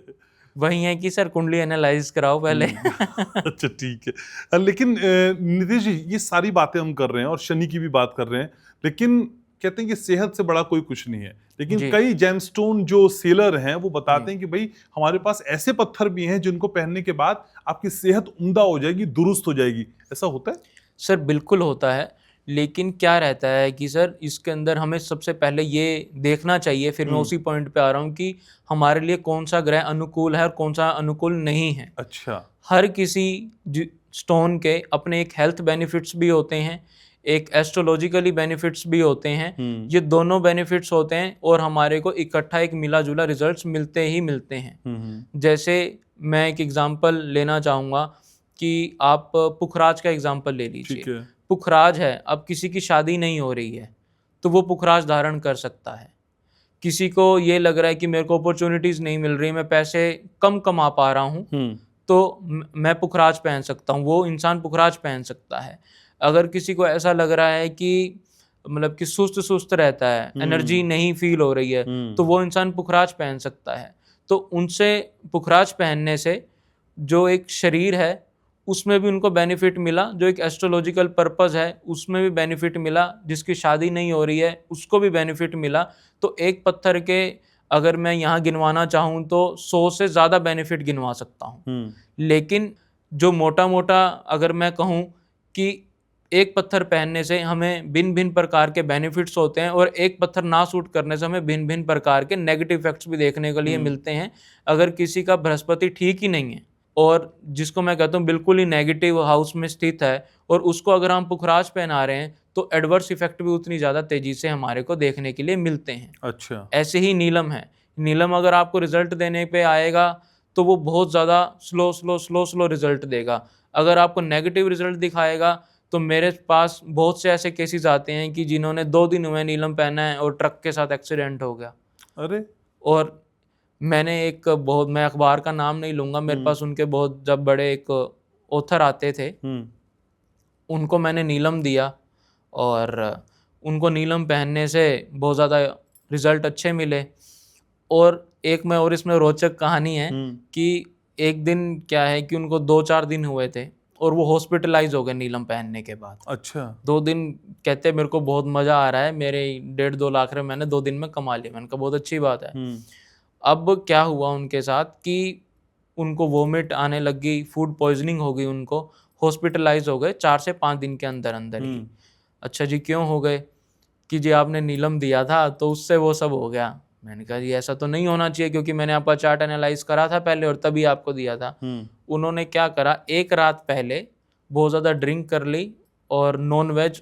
वही है कि सर कुंडली एनालाइज कराओ पहले। अच्छा ठीक है। लेकिन नितेश जी, ये सारी बातें हम कर रहे हैं और शनि की भी बात कर रहे हैं, लेकिन कहते हैं कि सेहत से बड़ा कोई कुछ नहीं है। लेकिन जी। कई जेमस्टोन जो सेलर हैं वो बताते हैं कि भाई हमारे पास ऐसे पत्थर भी हैं जिनको पहनने के बाद आपकी सेहत उम्दा हो जाएगी, दुरुस्त हो जाएगी। ऐसा होता है? सर बिल्कुल होता है, लेकिन क्या रहता है कि सर इसके अंदर हमें सबसे पहले ये देखना चाहिए, फिर मैं उसी पॉइंट पे आ रहा हूँ कि हमारे लिए कौन सा ग्रह अनुकूल है और कौन सा अनुकूल नहीं है। अच्छा। हर किसी स्टोन के अपने एक हेल्थ बेनिफिट्स भी होते हैं, एक एस्ट्रोलॉजिकली बेनिफिट्स भी होते हैं। ये दोनों बेनिफिट्स होते हैं और हमारे को इकट्ठा एक मिला जुला रिजल्ट्स मिलते ही मिलते हैं। जैसे मैं एक एग्जांपल लेना चाहूँगा कि आप पुखराज का एग्जांपल ले लीजिए। ठीक है। पुखराज है, अब किसी की शादी नहीं हो रही है तो वो पुखराज धारण कर सकता है। किसी को ये लग रहा है कि मेरे को अपॉर्चुनिटीज़ नहीं मिल रही, मैं पैसे कम कमा पा रहा हूँ, तो मैं पुखराज पहन सकता हूँ, वो इंसान पुखराज पहन सकता है। अगर किसी को ऐसा लग रहा है कि मतलब कि सुस्त सुस्त रहता है, एनर्जी नहीं फील हो रही है, तो वो इंसान पुखराज पहन सकता है। तो उनसे पुखराज पहनने से जो एक शरीर है उसमें भी उनको बेनिफिट मिला, जो एक एस्ट्रोलॉजिकल पर्पस है उसमें भी बेनिफिट मिला, जिसकी शादी नहीं हो रही है उसको भी बेनिफिट मिला। तो एक पत्थर के अगर मैं यहाँ गिनवाना चाहूँ तो 100 से ज़्यादा बेनिफिट गिनवा सकता हूँ। लेकिन जो मोटा मोटा अगर मैं कहूँ कि एक पत्थर पहनने से हमें भिन्न भिन्न प्रकार के बेनिफिट्स होते हैं और एक पत्थर ना सूट करने से हमें भिन्न भिन्न प्रकार के नेगेटिव इफेक्ट्स भी देखने के लिए मिलते हैं। अगर किसी का बृहस्पति ठीक ही नहीं है और जिसको मैं कहता हूँ बिल्कुल ही नेगेटिव हाउस में स्थित है और उसको अगर हम पुखराज पहना रहे हैं तो एडवर्स इफेक्ट भी उतनी ज़्यादा तेज़ी से हमारे को देखने के लिए मिलते हैं। अच्छा। ऐसे ही नीलम है, नीलम अगर आपको रिजल्ट देने पे आएगा तो वो बहुत ज़्यादा स्लो रिजल्ट देगा। अगर आपको नेगेटिव रिजल्ट दिखाएगा तो मेरे पास बहुत से ऐसे केसेस आते हैं कि जिन्होंने 2 दिन हुए नीलम पहना है और ट्रक के साथ एक्सीडेंट हो गया। अरे! और मैंने मैं अखबार का नाम नहीं लूँगा, मेरे पास उनके बहुत जब बड़े एक ऑथर आते थे, उनको मैंने नीलम दिया और उनको नीलम पहनने से बहुत ज़्यादा रिज़ल्ट अच्छे मिले। और एक मैं और इसमें रोचक कहानी है कि एक दिन क्या है कि उनको 2-4 दिन हुए थे और वो हॉस्पिटलाइज हो गए नीलम पहनने के बाद। अच्छा। 2 दिन कहते मेरे को बहुत मज़ा आ रहा है, मेरे 1.5-2 लाख रुपये मैंने 2 दिन में कमा लिए। मैंने कहा बहुत अच्छी बात है। अब क्या हुआ उनके साथ कि उनको वोमिट आने लगी, फूड पॉइजनिंग हो गई, उनको हॉस्पिटलाइज हो गए 4 से 5 दिन के अंदर अंदर ही। अच्छा जी, क्यों हो गए? कि जी आपने नीलम दिया था तो उससे वो सब हो गया। मैंने कहा जी ऐसा तो नहीं होना चाहिए, क्योंकि मैंने आपका चार्ट एनालाइज करा था पहले और तभी आपको दिया था। उन्होंने क्या करा, एक रात पहले बहुत ज़्यादा ड्रिंक कर ली और नॉन वेज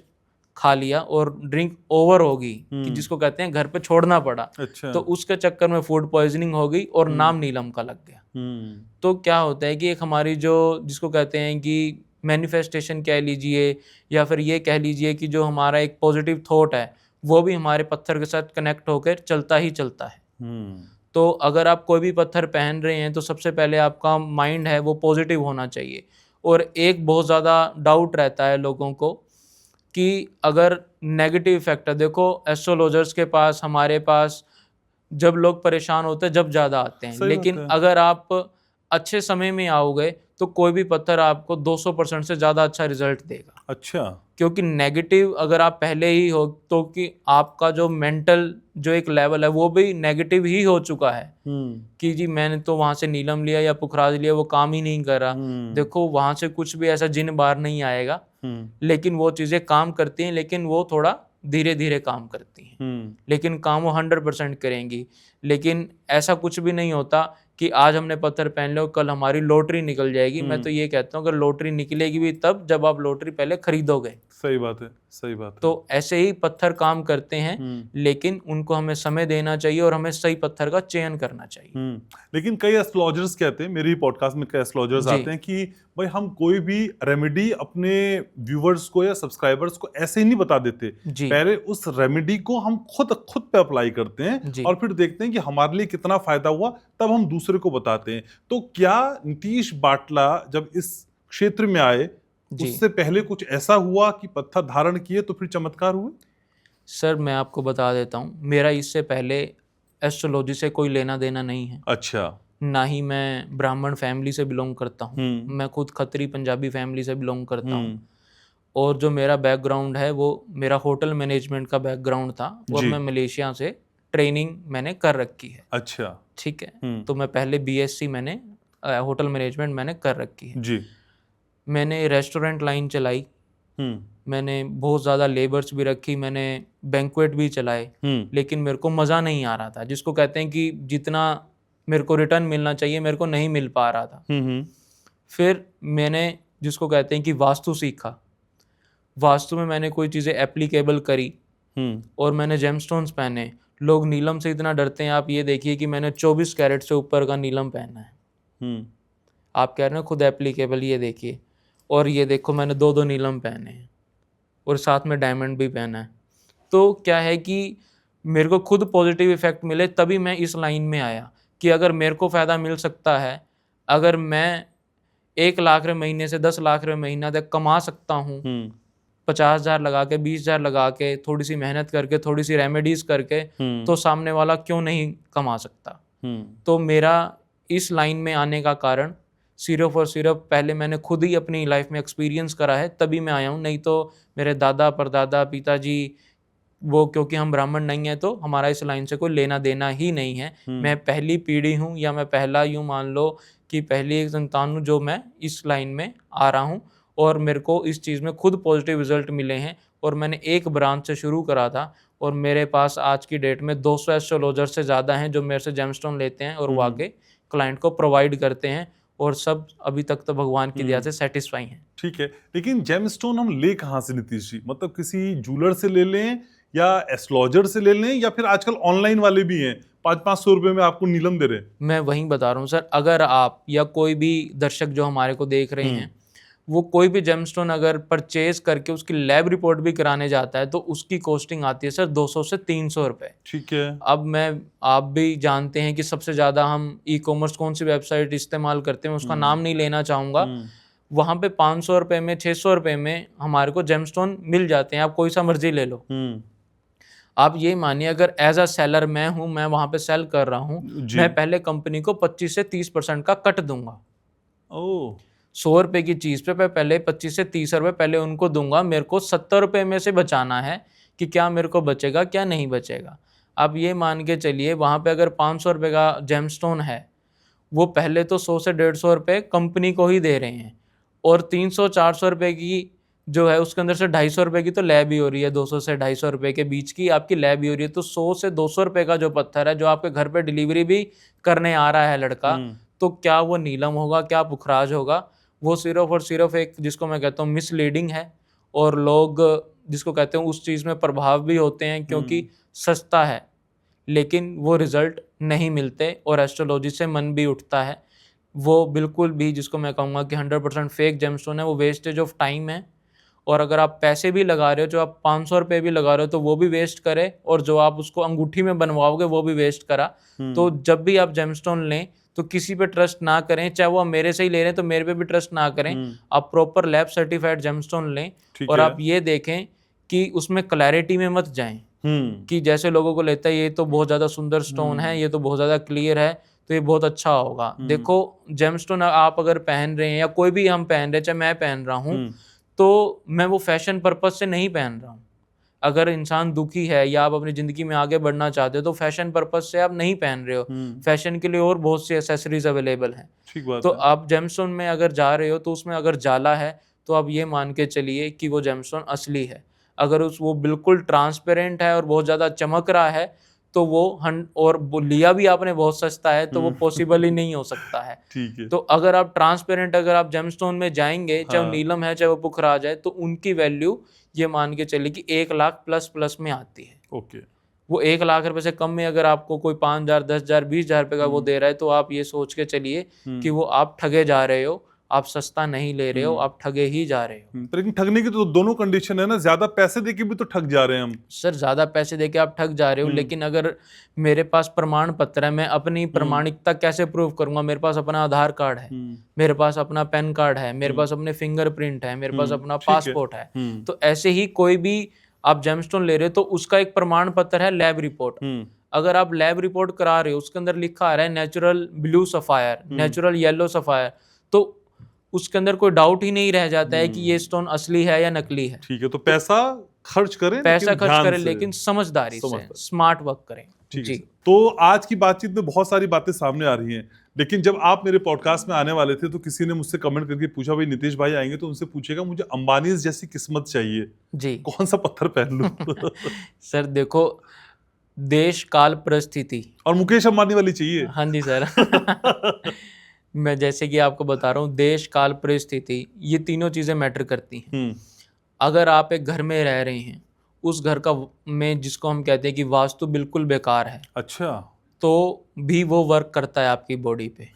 खा लिया और ड्रिंक ओवर हो गई कि जिसको कहते हैं घर पे छोड़ना पड़ा। अच्छा। तो उसके चक्कर में फूड पॉइजनिंग हो गई और नाम नीलम का लग गया। तो क्या होता है कि एक हमारी जो जिसको कहते हैं कि मैनिफेस्टेशन कह लीजिए या फिर ये कह लीजिए कि जो हमारा एक पॉजिटिव थॉट है वो भी हमारे पत्थर के साथ कनेक्ट होकर चलता ही चलता है। तो अगर आप कोई भी पत्थर पहन रहे हैं तो सबसे पहले आपका माइंड है वो पॉजिटिव होना चाहिए। और एक बहुत ज़्यादा डाउट रहता है लोगों को कि अगर नेगेटिव इफेक्ट है, देखो एस्ट्रोलॉजर्स के पास, हमारे पास जब लोग परेशान होते हैं जब ज़्यादा आते हैं, लेकिन अगर आप अच्छे समय में आओगे तो कोई भी पत्थर आपको 200% से ज़्यादा अच्छा रिजल्ट देगा। अच्छा। क्योंकि नेगेटिव अगर आप पहले ही हो तो कि आपका जो मेंटल जो एक लेवल है वो भी नेगेटिव ही हो चुका है कि जी मैंने तो वहाँ से नीलम लिया या पुखराज लिया, वो काम ही नहीं कर रहा। देखो वहाँ से कुछ भी ऐसा जिन बार नहीं आएगा, लेकिन वो चीज़ें काम करती हैं, लेकिन वो थोड़ा धीरे धीरे काम करती हैं, लेकिन काम वो 100% करेंगी। लेकिन ऐसा कुछ भी नहीं होता कि आज हमने पत्थर पहन लो, कल हमारी लॉटरी निकल जाएगी। मैं तो ये कहता हूँ अगर लॉटरी निकलेगी भी तब जब आप लॉटरी पहले खरीदोगे। सही बात है, सही बात है। तो ऐसे ही पत्थर काम करते हैं, लेकिन उनको हमें समय देना चाहिए और हमें सही पत्थर का चयन करना चाहिए। लेकिन कई एस्ट्रोलॉजर्स कहते हैं, मेरी पॉडकास्ट में कई एस्ट्रोलॉजर्स आते हैं कि भाई हम कोई भी रेमेडी अपने व्यूवर्स को या सब्सक्राइबर्स को ऐसे ही नहीं बता देते, पहले उस रेमेडी को हम खुद पे अप्लाई करते हैं और फिर देखते हैं कि हमारे लिए कितना फायदा हुआ, तब हम दूसरे को बताते हैं। तो क्या नीतीश बाटला जब इस क्षेत्र में आए उससे पहले कुछ ऐसा हुआ कि पत्थर धारण किए तो फिर चमत्कार हुए? सर मैं आपको बता देता हूँ, मेरा इससे पहले एस्ट्रोलॉजी से कोई लेना देना नहीं है। अच्छा। ना ही मैं ब्राह्मण फैमिली से बिलोंग करता हूँ, मैं खुद खत्री पंजाबी फैमिली से बिलोंग करता हूँ। और जो मेरा बैकग्राउंड है वो मेरा होटल मैनेजमेंट का बैकग्राउंड था और मैं मलेशिया से ट्रेनिंग मैंने कर रखी है। अच्छा, ठीक है। तो मैं पहले बीएससी मैंने होटल मैनेजमेंट मैंने कर रखी है जी। मैंने रेस्टोरेंट लाइन चलाई, मैंने बहुत ज़्यादा लेबर्स भी रखी, मैंने बैंक्वेट भी चलाए, लेकिन मेरे को मज़ा नहीं आ रहा था। जिसको कहते हैं कि जितना मेरे को रिटर्न मिलना चाहिए मेरे को नहीं मिल पा रहा था। फिर मैंने जिसको कहते हैं कि वास्तु सीखा, वास्तु में मैंने कोई चीज़ें एप्लीकेबल करी और मैंने जेमस्टोन्स पहने। लोग नीलम से इतना डरते हैं, आप ये देखिए कि मैंने 24 कैरेट से ऊपर का नीलम पहना है। आप कह रहे हैं खुद एप्लीकेबल, ये देखिए, और ये देखो मैंने 2-2 नीलम पहने हैं और साथ में डायमंड भी पहना है। तो क्या है कि मेरे को खुद पॉजिटिव इफेक्ट मिले, तभी मैं इस लाइन में आया कि अगर मेरे को फ़ायदा मिल सकता है, अगर मैं 1 लाख रुपये महीने से 10 लाख रुपये महीना तक कमा सकता हूँ, 50,000 लगा के, 20,000 लगा के, थोड़ी सी मेहनत करके, थोड़ी सी रेमेडीज करके, तो सामने वाला क्यों नहीं कमा सकता। तो मेरा इस लाइन में आने का कारण सिर्फ और सिर्फ पहले मैंने खुद ही अपनी लाइफ में एक्सपीरियंस करा है, तभी मैं आया हूँ। नहीं तो मेरे दादा परदादा पिताजी वो, क्योंकि हम ब्राह्मण नहीं है तो हमारा इस लाइन से कोई लेना देना ही नहीं है। मैं पहली पीढ़ी हूँ, या मैं पहला यूँ मान लो कि पहली एक संतान हूँ जो मैं इस लाइन में आ रहा हूँ, और मेरे को इस चीज़ में खुद पॉजिटिव रिजल्ट मिले हैं। और मैंने एक ब्रांच से शुरू करा था और मेरे पास आज की डेट में 200 एस्ट्रोलॉजर से ज़्यादा हैं जो मेरे से जेमस्टोन लेते हैं और वो आगे क्लाइंट को प्रोवाइड करते हैं, और सब अभी तक तो भगवान की दया से सेटिस्फाई हैं। ठीक है, लेकिन जेमस्टोन हम ले कहाँ से नीतीश जी? मतलब किसी जूलर से ले लें या एस्ट्रोलॉजर से ले लें, या फिर आजकल ऑनलाइन वाले भी हैं 500-500 रुपए में आपको नीलम दे रहे हैं? मैं वहीं बता रहा हूँ सर, अगर आप या कोई भी दर्शक जो हमारे को देख रहे हैं, वो कोई भी जेमस्टोन अगर परचेज करके उसकी लैब रिपोर्ट भी कराने जाता है तो उसकी कॉस्टिंग आती है सर 200 से 300 रुपए। ठीक है। अब आप भी जानते हैं कि सबसे ज़्यादा हम ई कॉमर्स कौन सी वेबसाइट इस्तेमाल करते हैं, उसका नाम नहीं लेना चाहूँगा। वहाँ पे 500 रुपये में, 600 रुपये में हमारे को जेमस्टोन मिल जाते हैं, आप कोई सा मर्जी ले लो। आप ये मानिए अगर एज अ सेलर मैं हूँ, मैं वहाँ पे सेल कर रहा हूँ, मैं पहले कंपनी को 25 से 30% का कट दूंगा। 100 रुपये की चीज़ पे मैं पहले 25 से 30 रुपये पहले उनको दूंगा। मेरे को 70 रुपये में से बचाना है कि क्या मेरे को बचेगा क्या नहीं बचेगा। आप ये मान के चलिए वहाँ पे अगर 500 रुपये का जेमस्टोन है, वो पहले तो 100 से 150 रुपये कंपनी को ही दे रहे हैं, और 300-400 रुपये की जो है उसके अंदर से 250 रुपये की तो लैब ही हो रही है, 200 से 250 रुपये के बीच की आपकी लैब ही हो रही है। तो 100 से 200 रुपये का जो पत्थर है, जो आपके घर पे डिलीवरी भी करने आ रहा है लड़का, तो क्या वो नीलम होगा, क्या पुखराज होगा? वो सिर्फ और सिर्फ एक, जिसको मैं कहता हूँ मिसलीडिंग है, और लोग जिसको कहते हैं उस चीज़ में प्रभाव भी होते हैं क्योंकि सस्ता है, लेकिन वो रिज़ल्ट नहीं मिलते और एस्ट्रोलॉजी से मन भी उठता है। वो बिल्कुल भी, जिसको मैं कहूँगा कि 100% फेक जेमस्टोन है, वो वेस्टेज ऑफ टाइम है। और अगर आप पैसे भी लगा रहे हो, जो आप 500 रुपये भी लगा रहे हो, तो वो भी वेस्ट करे, और जो आप उसको अंगूठी में बनवाओगे वो भी वेस्ट करा। तो जब भी आप जेमस्टोन लें तो किसी पे ट्रस्ट ना करें, चाहे वो मेरे से ही ले रहे हैं तो मेरे पे भी ट्रस्ट ना करें। आप प्रॉपर लैब सर्टिफाइड जेमस्टोन लें, और आप ये देखें कि उसमें क्लैरिटी में मत जाएं कि जैसे लोगों को लेता है ये तो बहुत ज़्यादा सुंदर स्टोन है, ये तो बहुत ज़्यादा क्लियर है, तो ये बहुत अच्छा होगा। देखो जेमस्टोन आप अगर पहन रहे हैं, या कोई भी हम पहन रहे हैं, चाहे मैं पहन रहा हूँ, तो मैं वो फैशन पर्पस से नहीं पहन रहा हूँ। अगर इंसान दुखी है या आप अपनी ज़िंदगी में आगे बढ़ना चाहते हो तो फैशन पर्पस से आप नहीं पहन रहे हो। फैशन के लिए और बहुत सी एसेसरीज अवेलेबल हैं। ठीक बात तो है। आप जेमस्टोन में अगर जा रहे हो तो उसमें अगर जाला है तो आप ये मान के चलिए कि वो जेमस्टोन असली है। अगर वो बिल्कुल ट्रांसपेरेंट है और बहुत ज़्यादा चमक रहा है तो वो और वो लिया भी आपने बहुत सस्ता है, तो वो पॉसिबल ही नहीं हो सकता है। ठीक है। तो अगर आप ट्रांसपेरेंट, अगर आप जेमस्टोन में जाएंगे, चाहे वो हाँ। नीलम है चाहे वो पुखराज है, तो उनकी वैल्यू ये मान के चलिए कि 1 लाख प्लस में आती है। ओके। वो 1 लाख रुपए से कम में अगर आपको कोई 5,000, 10,000, 20,000 रुपए का वो दे रहा है, तो आप ये सोच के चलिए कि वो आप ठगे जा रहे हो, आप सस्ता नहीं ले रहे हो, आप ठगे ही जा रहे हो। तो लेकिन ठगने की तो दोनों कंडीशन है ना, ज्यादा पैसे देके भी तो ठग जा रहे हैं हम। सर ज़्यादा पैसे देके आप ठग जा रहे हो, लेकिन अगर मेरे पास प्रमाण पत्र है, मैं अपनी प्रामाणिकता कैसे प्रूव करूंगा? मेरे पास अपना आधार कार्ड है, मेरे पास अपना पैन कार्ड है, मेरे पास अपने फिंगरप्रिंट है, मेरे पास अपना पासपोर्ट है। तो ऐसे ही कोई भी आप जेमस्टोन ले रहे हो तो उसका एक प्रमाण पत्र है, लैब रिपोर्ट। अगर आप लैब रिपोर्ट करा रहे हो, उसके अंदर लिखा आ रहा है natural blue sapphire, natural yellow sapphire, तो उसके अंदर कोई डाउट ही नहीं रह जाता है कि ये स्टोन असली है या नकली है। ठीक है, तो पैसा खर्च करें, पैसा लेकिन खर्च ध्यान करें से। लेकिन समझदारी से, स्मार्ट वर्क करें। ठीक जी है। तो आज की बातचीत में बहुत सारी बातें सामने आ रही हैं, लेकिन जब आप मेरे पॉडकास्ट में आने वाले थे तो किसी ने मुझसे कमेंट करके पूछा, भाई नितेश भाई आएंगे तो उनसे पूछेगा मुझे अंबानी जैसी किस्मत चाहिए, जी कौन सा पत्थर पहन लूं? सर देखो, देश काल परिस्थिति, और मुकेश अंबानी वाली चाहिए। हाँ जी सर मैं जैसे कि आपको बता रहा हूँ, देश काल परिस्थिति, ये तीनों चीजें मैटर करती हैं। अगर आप एक घर में रह रहे हैं, उस घर का में जिसको हम कहते हैं कि वास्तु बिल्कुल बेकार है, अच्छा। तो भी वो वर्क करता है आपकी बॉडी पे।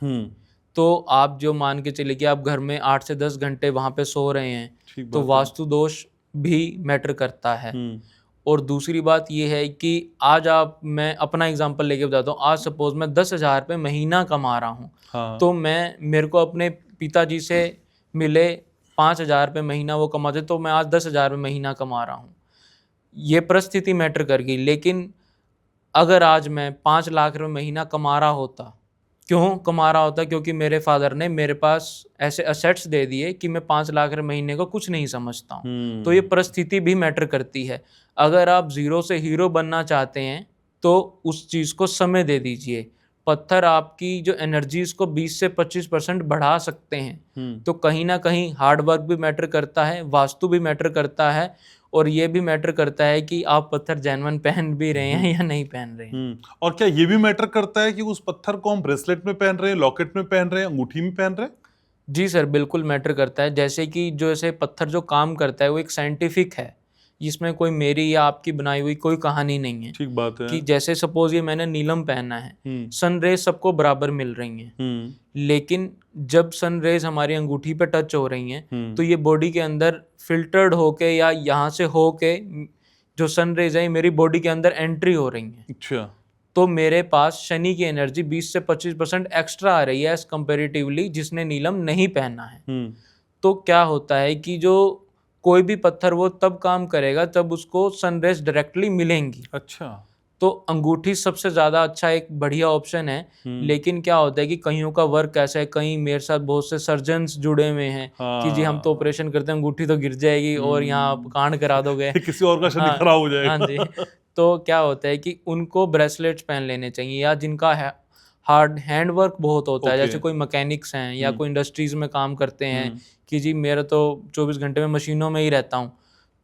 तो आप जो मान के चलिए कि आप घर में 8 से 10 घंटे वहां पे सो रहे हैं, ठीक तो बात है। वास्तु दोष भी मैटर करता है। और दूसरी बात ये है कि आज मैं अपना एग्जांपल लेके बताता हूँ। आज सपोज मैं 10,000 रुपये महीना कमा रहा हूँ, हाँ। तो मेरे को अपने पिताजी से मिले 5,000 रुपये महीना वो कमाते, तो मैं आज 10,000 रुपये महीना कमा रहा हूँ। ये परिस्थिति मैटर कर गई। लेकिन अगर आज मैं 5 लाख रुपये महीना कमा रहा होता, क्यों कमा रहा होता? क्योंकि मेरे फादर ने मेरे पास ऐसे असेट्स दे दिए कि मैं 5 लाख रुपये महीने को कुछ नहीं समझता हूँ। तो ये परिस्थिति भी मैटर करती है। अगर आप जीरो से हीरो बनना चाहते हैं तो उस चीज़ को समय दे दीजिए। पत्थर आपकी जो एनर्जीज को 20 से 25% बढ़ा सकते हैं। तो कहीं ना कहीं हार्ड वर्क भी मैटर करता है, वास्तु भी मैटर करता है, और ये भी मैटर करता है कि आप पत्थर जेन्युइन पहन भी रहे हैं या नहीं पहन रहे हैं। और क्या ये भी मैटर करता है कि उस पत्थर को हम ब्रेसलेट में पहन रहे हैं, लॉकेट में पहन रहे हैं, अंगूठी में पहन रहे हैं? जी सर, बिल्कुल मैटर करता है। जैसे कि जो ऐसे पत्थर जो काम करता है वो एक साइंटिफिक है, जिसमें कोई मेरी या आपकी बनाई हुई कोई कहानी नहीं है। ठीक बात है। कि जैसे सपोज ये मैंने नीलम पहना है, सन रेज सबको बराबर मिल रही हैं, लेकिन जब सन रेज हमारी अंगूठी पे टच हो रही हैं, तो ये बॉडी के अंदर फिल्टर्ड होके या यहाँ से होके जो सन रेज है मेरी बॉडी के अंदर एंट्री हो रही हैं। अच्छा। तो मेरे पास शनि की एनर्जी 20 से 25% एक्स्ट्रा आ रही है एज कंपेरेटिवली जिसने नीलम नहीं पहना है। तो क्या होता है कि जो कोई भी पत्थर वो तब काम करेगा जब उसको सनरेज डायरेक्टली मिलेंगी। अच्छा। तो अंगूठी सबसे ज़्यादा अच्छा एक बढ़िया ऑप्शन है। लेकिन क्या होता है कि कईयों का वर्क ऐसा है, कहीं मेरे साथ बहुत से सर्जन्स जुड़े हुए हैं कि जी हम तो ऑपरेशन करते हैं, अंगूठी तो गिर जाएगी और यहाँ आप कांड करा दोगे, किसी और का शनि खराब हो जाएगा। हाँ जी। तो क्या होता है कि उनको ब्रेसलेट्स पहन लेने चाहिए, या जिनका हार्ड हैंड वर्क बहुत होता है, जैसे कोई मैकेनिक्स हैं या कोई इंडस्ट्रीज में काम करते हैं कि जी मेरा तो 24 घंटे में मशीनों में ही रहता हूँ,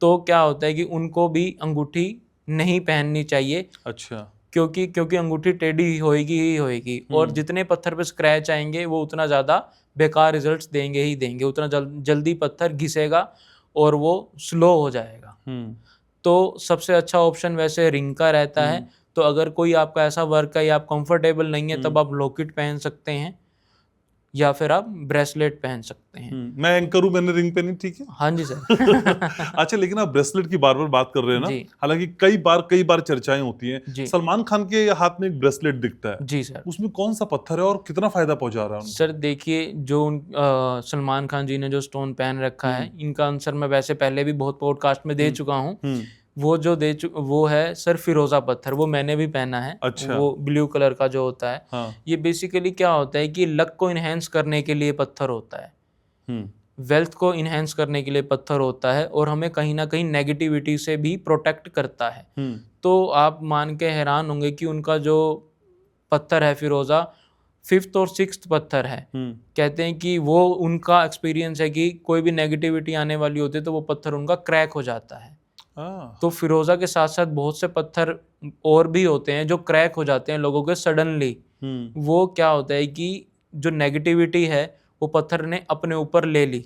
तो क्या होता है कि उनको भी अंगूठी नहीं पहननी चाहिए। अच्छा। क्योंकि अंगूठी टेढ़ी होएगी ही होएगी, और जितने पत्थर पे स्क्रैच आएंगे वो उतना ज़्यादा बेकार रिजल्ट्स देंगे ही देंगे, उतना जल्दी पत्थर घिसेगा और वो स्लो हो जाएगा। तो सबसे अच्छा ऑप्शन वैसे रिंग का रहता है। तो अगर कोई आपका ऐसा वर्क है या आप कंफर्टेबल नहीं है, तब आप लॉकेट पहन सकते हैं या फिर आप ब्रेसलेट पहन सकते हैं। मैं एंकर हूं, मैंने रिंग पहनी, ठीक है। हाँ जी सर। अच्छा, लेकिन आप ब्रेसलेट की बार बार बात कर रहे हैं ना, हालांकि कई बार चर्चाएं होती हैं। सलमान खान के हाथ में एक ब्रेसलेट दिखता है जी सर, उसमें कौन सा पत्थर है और कितना फायदा पहुंचा रहा है उनको? सर देखिए, जो सलमान खान जी ने जो स्टोन पहन रखा है, इनका आंसर मैं वैसे पहले भी बहुत पॉडकास्ट में दे चुका हूँ। वो है सर फिरोजा पत्थर, वो मैंने भी पहना है। अच्छा। वो ब्लू कलर का जो होता है। हाँ। ये बेसिकली क्या होता है कि लक को इनहेंस करने के लिए पत्थर होता है, वेल्थ को इनहेंस करने के लिए पत्थर होता है, और हमें कहीं ना कहीं नेगेटिविटी से भी प्रोटेक्ट करता है। तो आप मान के हैरान होंगे कि उनका जो पत्थर है फिरोजा 5th और 6th पत्थर है। कहते हैं कि वो उनका एक्सपीरियंस है कि कोई भी नेगेटिविटी आने वाली होती है तो वो पत्थर उनका क्रैक हो जाता है। तो फिरोजा के साथ साथ बहुत से पत्थर और भी होते हैं जो क्रैक हो जाते हैं लोगों के सडनली। वो क्या होता है कि जो नेगेटिविटी है वो पत्थर ने अपने ऊपर ले ली।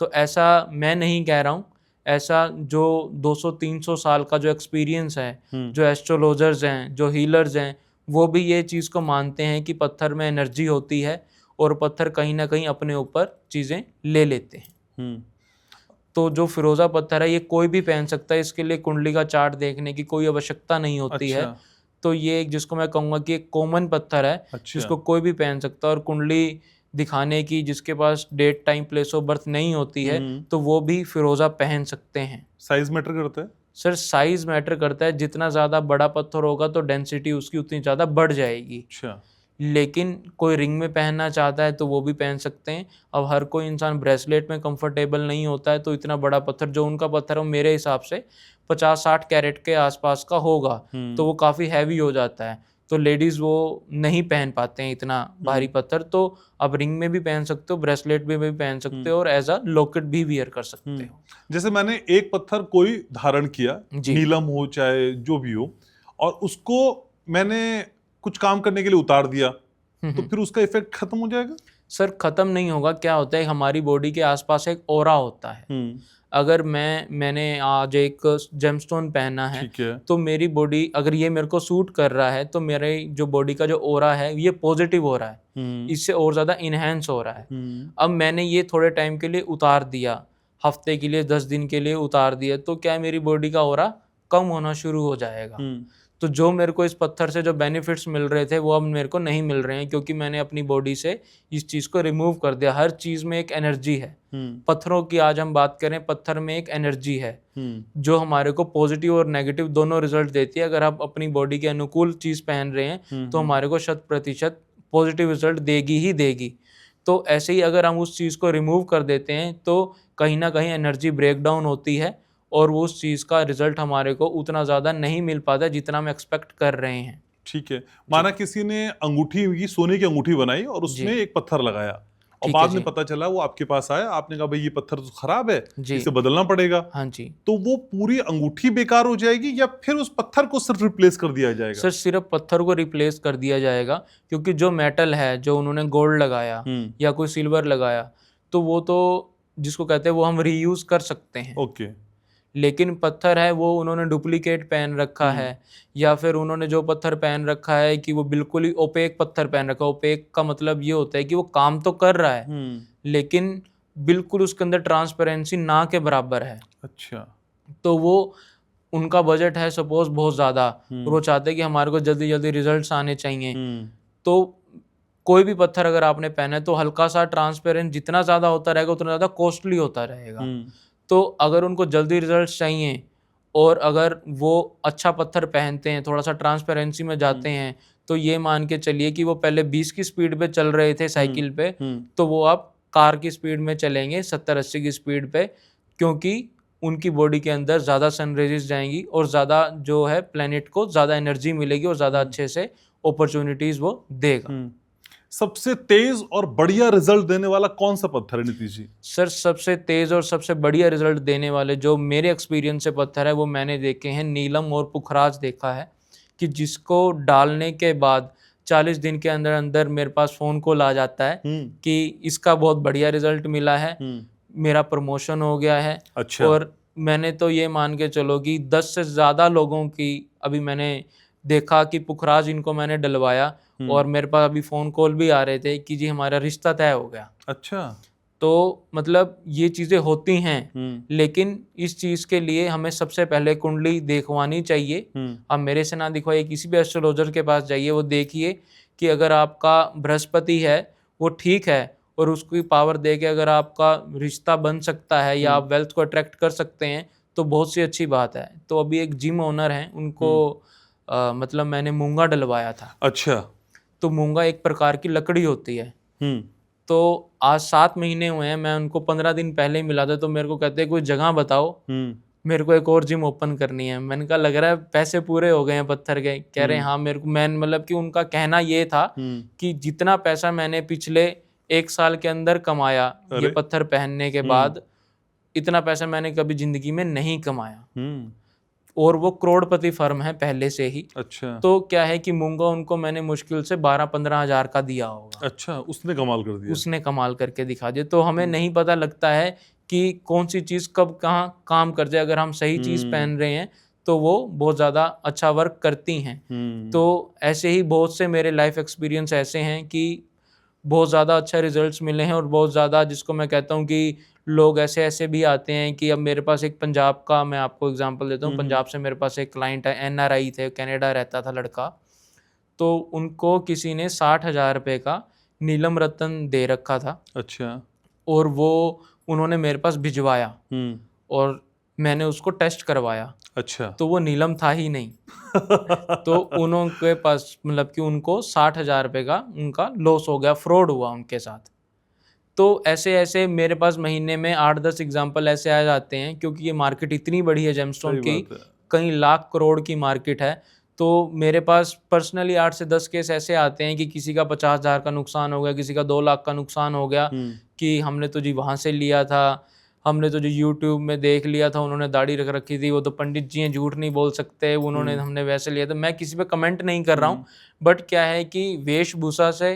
तो ऐसा मैं नहीं कह रहा हूँ, ऐसा जो 200-300 साल का जो एक्सपीरियंस है, जो एस्ट्रोलॉजर्स हैं, जो हीलर्स हैं, वो भी ये चीज़ को मानते हैं कि पत्थर में एनर्जी होती है और पत्थर कहीं ना कहीं अपने ऊपर चीज़ें ले लेते हैं। तो जो फिरोजा पत्थर है ये कोई भी पहन सकता है, इसके लिए कुंडली का चार्ट देखने की कोई आवश्यकता नहीं होती है। तो ये एक जिसको मैं कहूँगा कि एक कॉमन पत्थर है जिसको कोई भी पहन सकता है, और कुंडली दिखाने की जिसके पास date time place of birth नहीं होती है तो वो भी फिरोजा पहन सकते हैं। साइज मैटर करता है? सर साइज मैटर करता है, जितना ज़्यादा बड़ा पत्थर होगा तो डेंसिटी उसकी उतनी ज़्यादा बढ़ जाएगी। अच्छा। लेकिन कोई रिंग में पहनना चाहता है तो वो भी पहन सकते हैं। अब हर कोई इंसान ब्रेसलेट में कंफर्टेबल नहीं होता है, तो इतना बड़ा पत्थर जो उनका पत्थर है मेरे हिसाब से 50-60 कैरेट के आसपास का होगा, तो वो काफ़ी हैवी हो जाता है, तो लेडीज़ वो नहीं पहन पाते हैं इतना भारी पत्थर। तो आप रिंग में भी पहन सकते हो, ब्रेसलेट में भी पहन सकते हो, और एज अ लॉकेट भी वियर कर सकते हो। जैसे मैंने एक पत्थर कोई धारण किया, नीलम हो चाहे जो भी हो, और उसको मैंने कुछ काम करने के लिए उतार दिया, तो फिर उसका इफेक्ट खत्म हो जाएगा? सर खत्म नहीं होगा। क्या होता है, हमारी बॉडी के आसपास एक ऑरा होता है। अगर मैंने आज एक जेमस्टोन पहना है तो मेरी बॉडी, अगर ये मेरे को सूट कर रहा है तो मेरे जो बॉडी का जो ऑरा है ये पॉजिटिव हो रहा है, इससे और ज़्यादा इन्हेंस हो रहा है। अब मैंने ये थोड़े टाइम के लिए उतार दिया, हफ्ते के लिए 10 दिन के लिए उतार दिया, तो क्या है मेरी बॉडी का ऑरा कम होना शुरू हो जाएगा। तो जो मेरे को इस पत्थर से जो बेनिफिट्स मिल रहे थे वो अब मेरे को नहीं मिल रहे हैं, क्योंकि मैंने अपनी बॉडी से इस चीज़ को रिमूव कर दिया। हर चीज़ में एक एनर्जी है। पत्थरों की आज हम बात करें, पत्थर में एक एनर्जी है जो हमारे को पॉजिटिव और नेगेटिव दोनों रिजल्ट देती है। अगर आप अपनी बॉडी के अनुकूल चीज़ पहन रहे हैं तो हमारे को 100% पॉजिटिव रिजल्ट देगी ही देगी। तो ऐसे ही अगर हम उस चीज़ को रिमूव कर देते हैं तो कहीं ना कहीं एनर्जी ब्रेकडाउन होती है और वो उस चीज़ का रिजल्ट हमारे को उतना ज़्यादा नहीं मिल पाता जितना हम एक्सपेक्ट कर रहे हैं। ठीक है, माना किसी ने अंगूठी की, सोने की अंगूठी बनाई और उसमें एक पत्थर लगाया, और बाद में पता चला वो आपके पास आया, आपने कहा भाई ये पत्थर तो खराब है, इसे बदलना पड़ेगा। हाँ जी। तो वो पूरी अंगूठी बेकार हो जाएगी या फिर उस पत्थर को सिर्फ रिप्लेस कर दिया जाएगा? सर सिर्फ पत्थर को रिप्लेस कर दिया जाएगा, क्योंकि जो मेटल है, जो उन्होंने गोल्ड लगाया या कोई सिल्वर लगाया, तो वो तो जिसको कहते हैं वो हम रीयूज कर सकते हैं। ओके। लेकिन पत्थर है वो उन्होंने डुप्लीकेट पहन रखा है, या फिर उन्होंने जो पत्थर पहन रखा है कि वो बिल्कुल ही ओपेक पत्थर पहन रखा है। ओपेक का मतलब ये होता है कि वो काम तो कर रहा है लेकिन बिल्कुल उसके अंदर ट्रांसपेरेंसी ना के बराबर है। अच्छा। तो वो उनका बजट है सपोज बहुत ज़्यादा, और वो चाहते हैं कि हमारे को जल्दी जल्दी रिजल्ट्स आने चाहिए। तो कोई भी पत्थर अगर आपने पहना है तो हल्का सा ट्रांसपेरेंट जितना ज़्यादा होता रहेगा उतना ज़्यादा कॉस्टली होता रहेगा। तो अगर उनको जल्दी रिजल्ट्स चाहिए और अगर वो अच्छा पत्थर पहनते हैं, थोड़ा सा ट्रांसपेरेंसी में जाते हैं, तो ये मान के चलिए कि वो पहले 20 की स्पीड पे चल रहे थे साइकिल पे, तो वो अब कार की स्पीड में चलेंगे 70-80 की स्पीड पे, क्योंकि उनकी बॉडी के अंदर ज़्यादा सन रेजेस जाएंगी और ज़्यादा जो है प्लेनेट को ज़्यादा एनर्जी मिलेगी और ज़्यादा अच्छे से अपॉर्चुनिटीज़ वो देगा। सबसे तेज और बढ़िया रिजल्ट देने वाला कौन सा पत्थर है नीतीश जी? सर सबसे तेज और सबसे बढ़िया रिजल्ट देने वाले जो मेरे एक्सपीरियंस से पत्थर है वो मैंने देखे हैं, नीलम और पुखराज देखा है, कि जिसको डालने के बाद 40 दिन के अंदर अंदर मेरे पास फ़ोन कॉल आ जाता है कि इसका बहुत बढ़िया रिजल्ट मिला है, मेरा प्रमोशन हो गया है। अच्छा। और मैंने तो ये मान के चलो कि 10 से ज़्यादा लोगों की अभी मैंने देखा कि पुखराज इनको मैंने डलवाया और मेरे पास अभी फ़ोन कॉल भी आ रहे थे कि जी हमारा रिश्ता तय हो गया। अच्छा। तो मतलब ये चीज़ें होती हैं, लेकिन इस चीज़ के लिए हमें सबसे पहले कुंडली देखवानी चाहिए। आप मेरे से ना दिखवाइए, किसी भी एस्ट्रोलॉजर के पास जाइए, वो देखिए कि अगर आपका बृहस्पति है वो ठीक है और उसकी पावर दे के अगर आपका रिश्ता बन सकता है या आप वेल्थ को अट्रैक्ट कर सकते हैं तो बहुत सी अच्छी बात है। तो अभी एक जिम ओनर हैं, उनको मतलब मैंने मूंगा डलवाया था। अच्छा। तो मूंगा एक प्रकार की लकड़ी होती है। तो आज 7 महीने हुए हैं, मैं उनको 15 दिन पहले ही मिला था, तो मेरे को कहते हैं कोई जगह बताओ, मेरे को एक और जिम ओपन करनी है। मैंने कहा लग रहा है पैसे पूरे हो गए हैं पत्थर के। कह रहे हैं हाँ मेरे को, मैं मतलब कि उनका कहना ये था कि जितना पैसा मैंने पिछले 1 साल के अंदर कमाया ये पत्थर पहनने के बाद, इतना पैसा मैंने कभी जिंदगी में नहीं कमाया, और वो करोड़पति फर्म है पहले से ही। अच्छा। तो क्या है कि मूंगा उनको मैंने मुश्किल से 12-15 हज़ार का दिया होगा। अच्छा, उसने कमाल कर दिया। उसने कमाल करके दिखा दिया। तो हमें नहीं पता लगता है कि कौन सी चीज़ कब कहाँ काम कर जाए। अगर हम सही चीज़ पहन रहे हैं तो वो बहुत ज़्यादा अच्छा वर्क करती हैं। तो ऐसे ही बहुत से मेरे लाइफ एक्सपीरियंस ऐसे हैं कि बहुत ज़्यादा अच्छा रिजल्ट्स मिले हैं, और बहुत ज़्यादा, जिसको मैं कहता हूँ कि लोग ऐसे ऐसे भी आते हैं कि अब मेरे पास एक पंजाब का, मैं आपको एग्जांपल देता हूँ, पंजाब से मेरे पास एक क्लाइंट है, NRI थे, कनाडा रहता था लड़का। तो उनको किसी ने 60,000 रुपये का नीलम रतन दे रखा था। अच्छा। और वो उन्होंने मेरे पास भिजवाया, और मैंने उसको टेस्ट करवाया। अच्छा। तो वो नीलम था ही नहीं। तो उनके पास मतलब कि उनको 60,000 रुपये का उनका लॉस हो गया, फ्रॉड हुआ उनके साथ। तो ऐसे ऐसे मेरे पास महीने में 8-10 एग्जाम्पल ऐसे आ जाते हैं, क्योंकि ये मार्केट इतनी बड़ी है जेमस्टोन की, कई लाख करोड़ की मार्केट है। तो मेरे पास पर्सनली 8 से 10 केस ऐसे आते हैं कि किसी का 50,000 का नुकसान हो गया, किसी का 2 लाख का नुकसान हो गया, कि हमने तो जी वहाँ से लिया था, हमने तो जो यूट्यूब में देख लिया था, उन्होंने दाढ़ी रख रखी थी, वो तो पंडित जी हैं, झूठ नहीं बोल सकते, उन्होंने हमने वैसे लिया था। मैं किसी पे कमेंट नहीं कर रहा हूँ, बट क्या है कि वेशभूषा से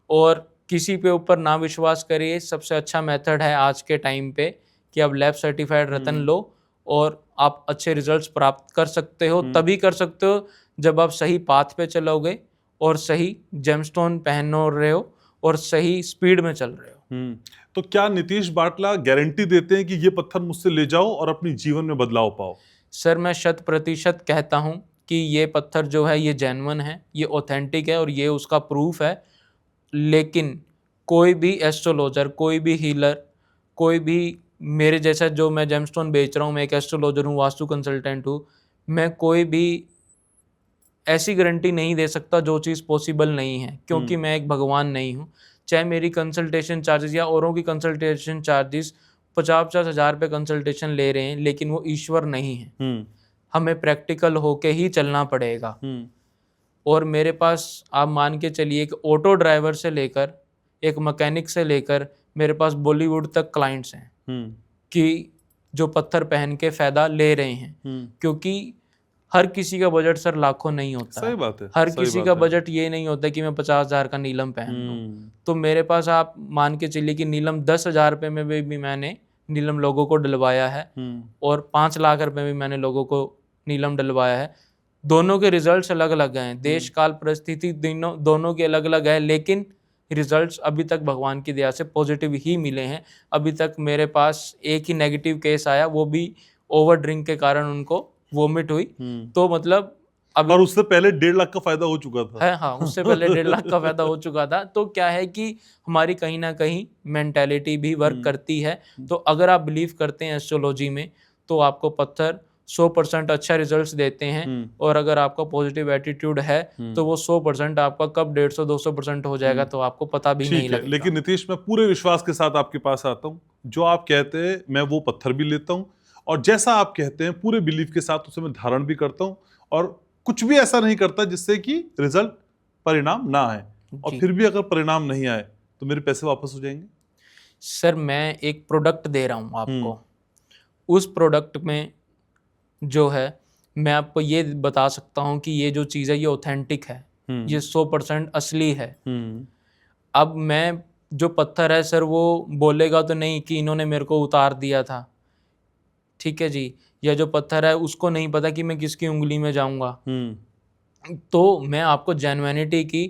और किसी पे ऊपर ना विश्वास करिए। सबसे अच्छा मेथड है आज के टाइम पे कि आप लैब सर्टिफाइड रतन लो, और आप अच्छे रिजल्ट्स प्राप्त कर सकते हो। तभी कर सकते हो जब आप सही पाथ पे चलोगे, और सही जेमस्टोन पहन रहे हो, और सही स्पीड में चल रहे हो। तो क्या नीतीश बाटला गारंटी देते हैं कि ये पत्थर मुझसे ले जाओ और अपनी जीवन में बदलाव पाओ? सर, मैं 100% कहता हूँ कि ये पत्थर जो है ये जेन्युइन है, ये ऑथेंटिक है, और ये उसका प्रूफ है। लेकिन कोई भी एस्ट्रोलॉजर, कोई भी हीलर, कोई भी मेरे जैसा, जो मैं जेमस्टोन बेच रहा हूँ, मैं एक एस्ट्रोलॉजर हूँ, वास्तु कंसल्टेंट हूँ, मैं कोई भी ऐसी गारंटी नहीं दे सकता जो चीज़ पॉसिबल नहीं है, क्योंकि मैं एक भगवान नहीं हूँ। चाहे मेरी कंसल्टेशन चार्जेस या औरों की कंसल्टेशन चार्जेस 50-50 हज़ार रुपये कंसल्टेशन ले रहे हैं, लेकिन वो ईश्वर नहीं है। हमें प्रैक्टिकल होके ही चलना पड़ेगा। और मेरे पास आप मान के चलिए कि ऑटो ड्राइवर से लेकर एक मैकेनिक से लेकर मेरे पास बॉलीवुड तक क्लाइंट्स हैं कि जो पत्थर पहन के फ़ायदा ले रहे हैं। क्योंकि हर किसी का बजट सर लाखों नहीं होता। सही बात है। हर किसी का बजट ये नहीं होता कि मैं 50,000 का नीलम पहन लूँ। तो मेरे पास आप मान के चलिए कि नीलम 10,000 रुपये में भी मैंने नीलम लोगों को डलवाया है, और 5 लाख रुपए में मैंने लोगों को नीलम डलवाया है। दोनों के रिजल्ट्स अलग अलग हैं, देश काल परिस्थिति दोनों के अलग अलग है, लेकिन रिजल्ट्स अभी तक भगवान की दया से पॉजिटिव ही मिले हैं। अभी तक मेरे पास एक ही नेगेटिव केस आया, वो भी ओवर ड्रिंक के कारण उनको वोमिट हुई। तो मतलब और उससे पहले 1.5 लाख का फायदा हो चुका था। है, हाँ, उससे पहले 1.5 लाख का फायदा हो चुका था। तो क्या है कि हमारी कहीं ना कहीं मेंटालिटी भी वर्क करती है। तो अगर आप बिलीव करते हैं एस्ट्रोलॉजी में, तो आपको पत्थर 100% अच्छा रिजल्ट्स देते हैं। और अगर आपका पॉजिटिव एटीट्यूड है तो वो 100% आपका कब 150-200% हो जाएगा तो आपको पता भी नहीं लगेगा। लेकिन नीतीश, मैं पूरे विश्वास के साथ आपके पास आता हूँ। जो आप कहते हैं मैं वो पत्थर भी लेता हूँ, और जैसा आप कहते हैं पूरे बिलीव के साथ उसे मैं धारण भी करता हूँ, और कुछ भी ऐसा नहीं करता जिससे कि रिजल्ट, परिणाम ना आए। और फिर भी अगर परिणाम नहीं आए तो मेरे पैसे वापस हो जाएंगे? सर, मैं एक प्रोडक्ट दे रहा हूँ आपको, उस प्रोडक्ट में जो है मैं आपको ये बता सकता हूँ कि ये जो चीज़ है ये ऑथेंटिक है, ये 100% असली है। अब मैं जो पत्थर है सर, वो बोलेगा तो नहीं कि इन्होंने मेरे को उतार दिया था, ठीक है जी, या जो पत्थर है उसको नहीं पता कि मैं किसकी उंगली में जाऊंगा। तो मैं आपको जेन्युइनिटी की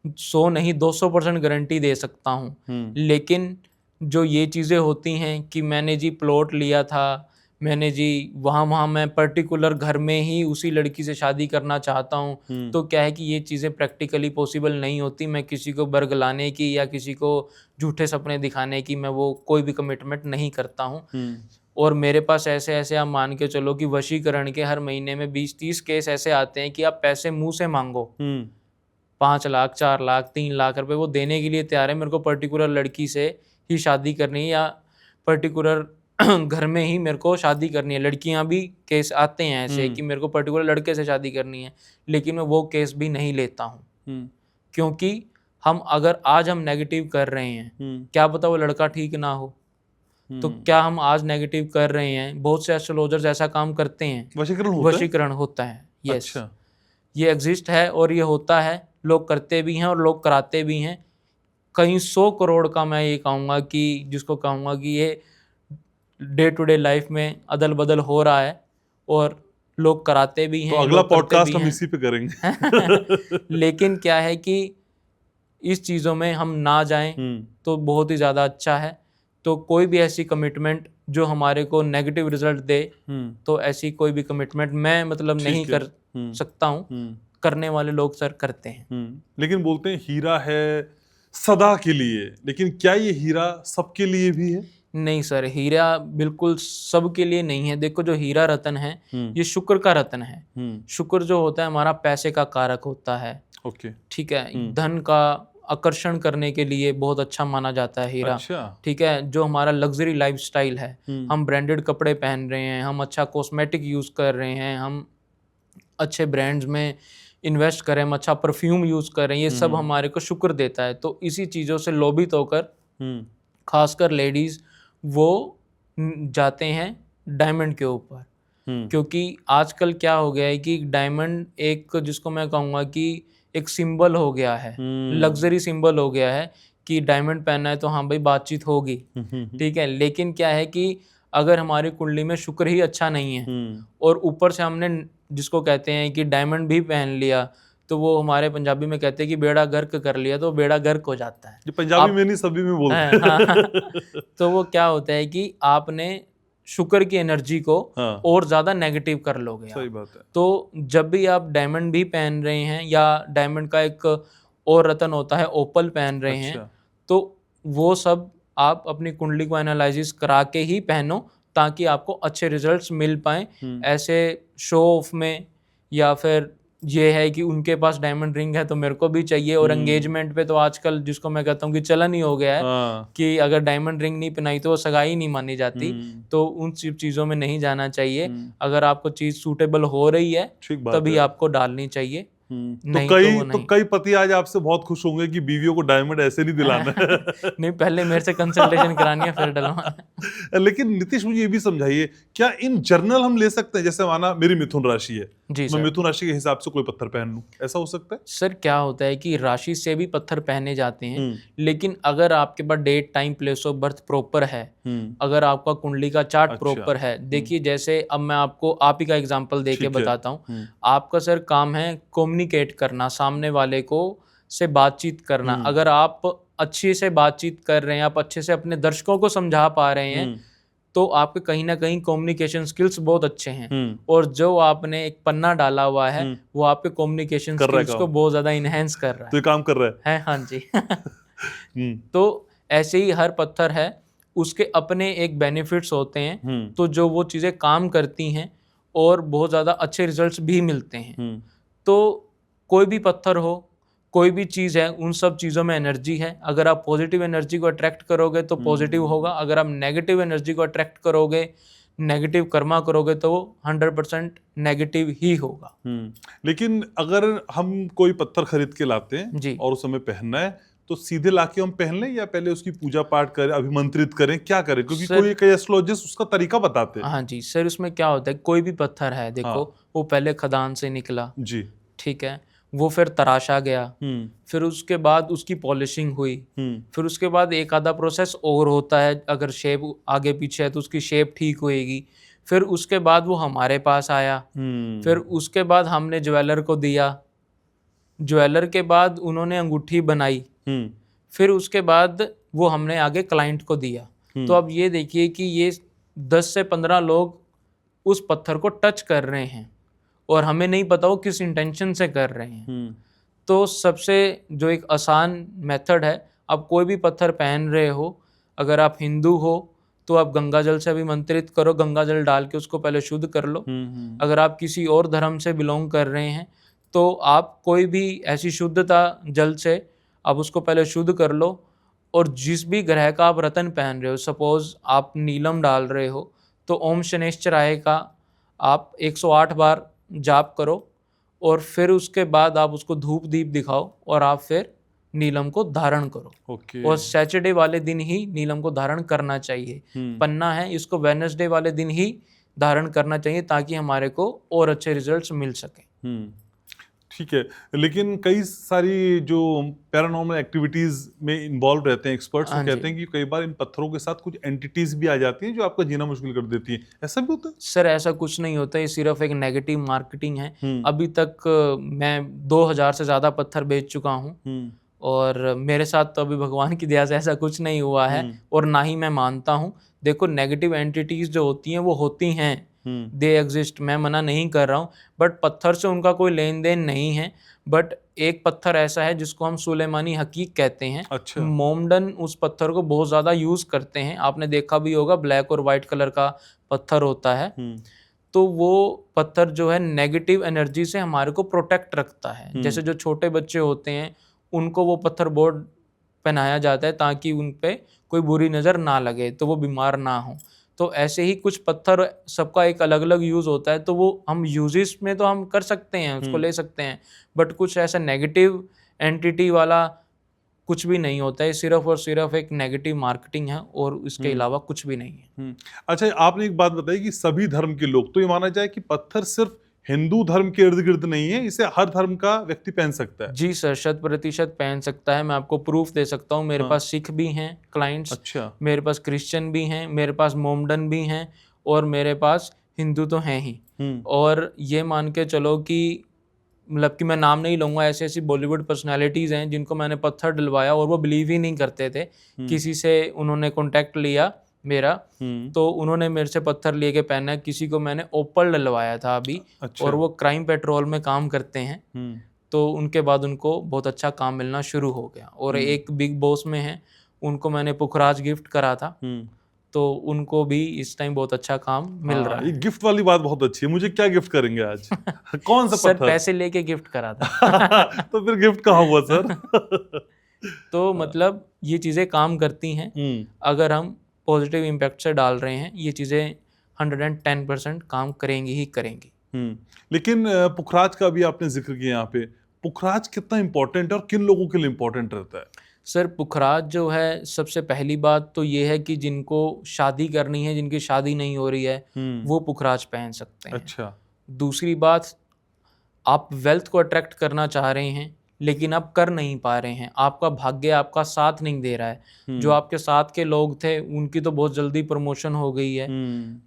100 नहीं 200% गारंटी दे सकता हूँ। लेकिन जो ये चीज़ें होती हैं कि मैंने जी प्लॉट लिया था, मैंने जी वहाँ मैं पर्टिकुलर घर में ही उसी लड़की से शादी करना चाहता हूँ, तो क्या है कि ये चीज़ें प्रैक्टिकली पॉसिबल नहीं होती। मैं किसी को बरगलाने की या किसी को झूठे सपने दिखाने की मैं वो कोई भी कमिटमेंट नहीं करता हूँ। और मेरे पास ऐसे ऐसे आप मान के चलो कि वशीकरण के हर महीने में 20-30 केस ऐसे आते हैं कि आप पैसे मुंह से मांगो, 5 लाख 4 लाख 3 लाख रुपए वो देने के लिए तैयार है। मेरे को पर्टिकुलर लड़की से ही शादी करनी है, या पर्टिकुलर घर में ही मेरे को शादी करनी है। लड़कियां भी केस आते हैं ऐसे कि मेरे को पर्टिकुलर लड़के से शादी करनी है, लेकिन मैं वो केस भी नहीं लेता हूँ। क्योंकि हम अगर आज हम नेगेटिव कर रहे हैं, क्या पता वो लड़का ठीक ना हो, तो क्या हम आज नेगेटिव कर रहे हैं? बहुत से एस्ट्रोलॉजर्स ऐसा काम करते हैं, वशीकरण होता है? वशीकरण होता है। यस, अच्छा। ये एग्जिस्ट है और ये होता है, लोग करते भी हैं और लोग कराते भी हैं। कई 100 करोड़ का मैं ये कहूँगा कि जिसको कहूँगा कि ये डे टू डे लाइफ में अदल बदल हो रहा है और लोग कराते भी तो हैं, अगला लोग करते पॉडकास्ट भी हम हैं। इसी पे करेंगे। लेकिन क्या है कि इस चीज़ों में हम ना जाएं तो बहुत ही ज़्यादा अच्छा है। तो कोई भी ऐसी कमिटमेंट जो हमारे को नेगेटिव रिजल्ट दे, तो ऐसी कोई भी कमिटमेंट मैं मतलब नहीं ठीक है। कर सकता हूँ। करने वाले लोग सर करते हैं। लेकिन बोलते हैं हीरा है सदा के लिए, लेकिन क्या ये हीरा सबके लिए भी है? नहीं सर, हीरा बिल्कुल सबके लिए नहीं है। देखो, जो हीरा रतन है ये शुक्र का रतन है। शुक्र जो होता है हमारा पैसे का कारक होता है। ओके। ठीक है, धन का आकर्षण करने के लिए बहुत अच्छा माना जाता है हीरा। अच्छा। ठीक है, जो हमारा लग्जरी लाइफस्टाइल है, हम ब्रांडेड कपड़े पहन रहे हैं, हम अच्छा कॉस्मेटिक यूज़ कर रहे हैं, हम अच्छे ब्रांड्स में इन्वेस्ट करें, हम अच्छा परफ्यूम यूज़ कर रहे हैं, ये सब हमारे को शुक्र देता है। तो इसी चीज़ों से लोभित होकर खासकर लेडीज़ वो जाते हैं डायमंड के ऊपर। क्योंकि आजकल क्या हो गया है कि डायमंड एक, जिसको मैं कहूँगा कि एक सिंबल हो गया है, लग्जरी सिंबल हो गया है कि डायमंड पहनना है तो हाँ भाई बातचीत होगी। ठीक है, लेकिन क्या है कि अगर हमारी कुंडली में शुक्र ही अच्छा नहीं है और ऊपर से हमने जिसको कहते हैं कि डायमंड भी पहन लिया, तो वो हमारे पंजाबी में कहते हैं कि बेड़ा गर्क कर लिया, तो बेड़ा गर्क हो जाता है। ये पंजाबी में नहीं सभी में बोलते हैं। हाँ। तो वो क्या होता है कि आपने शुक्र की एनर्जी को और ज्यादा नेगेटिव कर लोगे। सही बात है। तो जब भी आप डायमंड भी पहन रहे हैं या डायमंड का एक और रतन होता है ओपल पहन रहे हैं, तो वो सब आप अपनी कुंडली को एनालिसिस करा के ही पहनो ताकि आपको अच्छे रिजल्ट्स मिल पाएं। ऐसे शो ऑफ में या फिर ये है कि उनके पास डायमंड रिंग है तो मेरे को भी चाहिए, और एंगेजमेंट पे तो आजकल जिसको मैं कहता हूँ कि चलन ही हो गया है कि अगर डायमंड रिंग नहीं पहनाई तो वो सगाई नहीं मानी जाती। तो उन चीज़ों में नहीं जाना चाहिए। अगर आपको चीज़ सूटेबल हो रही है तभी आपको डालनी चाहिए। तो कई पति आज आपसे बहुत खुश होंगे कि बीवियों को डायमंड ऐसे नहीं दिलाना है। नहीं, पहले मेरे से कंसल्टेशन करानी है फिर डलवाना। लेकिन नीतीश मुझे ये भी समझाइए, क्या इन जनरल हम ले सकते हैं, जैसे माना मेरी मिथुन राशि है, मैं मिथुन राशि के हिसाब से कोई पत्थर पहन लूं, ऐसा हो सकता है? सर क्या होता है कि राशि से भी पत्थर पहने जाते हैं, लेकिन अगर आपके पास date time place of birth proper है, अगर आपका कुंडली का चार्ट प्रॉपर है, देखिए जैसे अब मैं आपको आप ही का एग्जांपल दे के बताता हूँ। आपका सर काम है कम्युनिकेट करना, सामने वाले को से बातचीत करना। अगर आप अच्छे से बातचीत कर रहे हैं, आप अच्छे से अपने दर्शकों को समझा पा रहे हैं, तो आपके कहीं ना कहीं कम्युनिकेशन स्किल्स बहुत अच्छे हैं। और जो आपने एक पन्ना डाला हुआ है वो आपके कम्युनिकेशन स्किल्स को बहुत ज्यादा इनहेंस कर रहा है। तो ये काम कर रहा है हाँ जी। तो ऐसे ही हर पत्थर है, उसके अपने एक बेनिफिट्स होते हैं। तो जो वो चीज़ें काम करती हैं और बहुत ज़्यादा अच्छे रिजल्ट्स भी मिलते हैं। तो कोई भी पत्थर हो, कोई भी चीज़ है, उन सब चीज़ों में एनर्जी है। अगर आप पॉजिटिव एनर्जी को अट्रैक्ट करोगे तो पॉजिटिव होगा, अगर आप नेगेटिव एनर्जी को अट्रैक्ट करोगे, नेगेटिव कर्मा करोगे, तो वो 100% नेगेटिव ही होगा। लेकिन अगर हम कोई पत्थर खरीद के लाते हैं और उस समय पहनना है, तो सीधे लाके हम पहन लें या पहले उसकी पूजा पाठ करें, अभिमंत्रित करें, क्या करें? क्योंकि कोई एस्ट्रोलॉजिस्ट उसका तरीका बताते हैं। हाँ जी सर, उसमें क्या होता है, कोई भी पत्थर है देखो, वो पहले खदान से निकला जी, ठीक है, वो फिर तराशा गया, फिर उसके बाद उसकी पॉलिशिंग हुई, फिर उसके बाद एक आधा प्रोसेस और होता है, अगर शेप आगे पीछे है तो उसकी शेप ठीक होएगी, फिर उसके बाद वो हमारे पास आया, फिर उसके बाद हमने ज्वेलर को दिया, ज्वेलर के बाद उन्होंने अंगूठी बनाई, फिर उसके बाद वो हमने आगे क्लाइंट को दिया। तो अब ये देखिए कि ये 10 से 15 लोग उस पत्थर को टच कर रहे हैं और हमें नहीं पता वो किस इंटेंशन से कर रहे हैं। तो सबसे जो एक आसान मेथड है, आप कोई भी पत्थर पहन रहे हो, अगर आप हिंदू हो तो आप गंगा जल से अभिमंत्रित करो, गंगा जल डाल के उसको पहले शुद्ध कर लो। अगर आप किसी और धर्म से बिलोंग कर रहे हैं तो आप कोई भी ऐसी शुद्धता जल से आप उसको पहले शुद्ध कर लो, और जिस भी ग्रह का आप रतन पहन रहे हो, सपोज आप नीलम डाल रहे हो तो ओम शनैश्चराय का आप 108 बार जाप करो, और फिर उसके बाद आप उसको धूप दीप दिखाओ और आप फिर नीलम को धारण करो। ओके। और सैटरडे वाले दिन ही नीलम को धारण करना चाहिए। पन्ना है, इसको वेडनेसडे वाले दिन ही धारण करना चाहिए ताकि हमारे को और अच्छे रिजल्ट्स मिल सके। ठीक है, लेकिन कई सारी जो पैरानॉर्मल एक्टिविटीज में इन्वॉल्व रहते हैं एक्सपर्ट्स, वो कहते हैं कि कई बार इन पत्थरों के साथ कुछ एंटिटीज भी आ जाती हैं जो आपका जीना मुश्किल कर देती हैं। ऐसा भी होता है? सर ऐसा कुछ नहीं होता, ये सिर्फ एक नेगेटिव मार्केटिंग है। अभी तक मैं 2000 से ज़्यादा पत्थर बेच चुका हूँ और मेरे साथ तो अभी भगवान की दया से ऐसा कुछ नहीं हुआ है और ना ही मैं मानता हूँ। देखो, नेगेटिव एंटिटीज जो होती हैं वो होती हैं, दे एग्जिस्ट, मैं मना नहीं कर रहा हूँ, बट पत्थर से उनका कोई लेन देन नहीं है। बट एक पत्थर ऐसा है जिसको हम सुलेमानी हकीक कहते हैं। अच्छा। मोमडन उस पत्थर को बहुत ज़्यादा यूज़ करते हैं, आपने देखा भी होगा, ब्लैक और वाइट कलर का पत्थर होता है। तो वो पत्थर जो है नेगेटिव एनर्जी से हमारे को प्रोटेक्ट रखता है। जैसे जो छोटे बच्चे होते हैं उनको वो पत्थर बोर्ड पहनाया जाता है ताकि उन पे कोई बुरी नज़र ना लगे, तो वो बीमार ना हो। तो ऐसे ही कुछ पत्थर, सबका एक अलग अलग यूज़ होता है, तो वो हम यूजेस में तो हम कर सकते हैं, उसको ले सकते हैं, बट कुछ ऐसा नेगेटिव एंटिटी वाला कुछ भी नहीं होता है। सिर्फ और सिर्फ एक नेगेटिव मार्केटिंग है और इसके अलावा कुछ भी नहीं है। अच्छा, आपने एक बात बताई कि सभी धर्म के लोग, तो ये माना जाए कि पत्थर सिर्फ हिंदू धर्म के इर्द गिर्द नहीं है, इसे हर धर्म का व्यक्ति पहन सकता है? जी सर, 100% पहन सकता है। मैं आपको प्रूफ दे सकता हूँ, मेरे पास सिख भी हैं क्लाइंट्स। अच्छा। मेरे पास क्रिश्चियन भी हैं, मेरे पास मोमडन भी हैं और मेरे पास हिंदू तो हैं ही। और ये मान के चलो कि मतलब कि मैं नाम नहीं लूँगा, ऐसी ऐसी बॉलीवुड पर्सनालिटीज़ हैं जिनको मैंने पत्थर डलवाया और वो बिलीव ही नहीं करते थे। किसी से उन्होंने कॉन्टैक्ट लिया मेरा, तो उन्होंने मेरे से पत्थर लेके पहना। किसी को मैंने ओपल डलवाया था अभी। अच्छा। और वो क्राइम पेट्रोल में काम करते हैं, तो उनके बाद उनको बहुत अच्छा काम मिलना शुरू हो गया। और एक बिग बॉस में है, उनको मैंने पुखराज गिफ्ट करा था, तो उनको भी इस टाइम बहुत अच्छा काम मिल रहा है। ये गिफ्ट वाली बात बहुत अच्छी है। मुझे क्या गिफ्ट करेंगे आज? कौन सा सर पत्थर? पैसे लेके गिफ्ट करा था। तो फिर गिफ्ट कहाँ हुआ सर? तो मतलब ये चीज़ें काम करती हैं अगर हम पॉजिटिव इम्पैक्ट से डाल रहे हैं। ये चीज़ें 110% काम करेंगी ही करेंगी। लेकिन पुखराज का भी आपने जिक्र किया यहाँ पे, पुखराज कितना इम्पोर्टेंट है और किन लोगों के लिए इम्पोर्टेंट रहता है? सर पुखराज जो है, सबसे पहली बात तो ये है कि जिनको शादी करनी है, जिनकी शादी नहीं हो रही है, वो पुखराज पहन सकते हैं। अच्छा। दूसरी बात, आप वेल्थ को अट्रैक्ट करना चाह रहे हैं लेकिन आप कर नहीं पा रहे हैं, आपका भाग्य आपका साथ नहीं दे रहा है। जो आपके साथ के लोग थे उनकी तो बहुत जल्दी प्रमोशन हो गई है,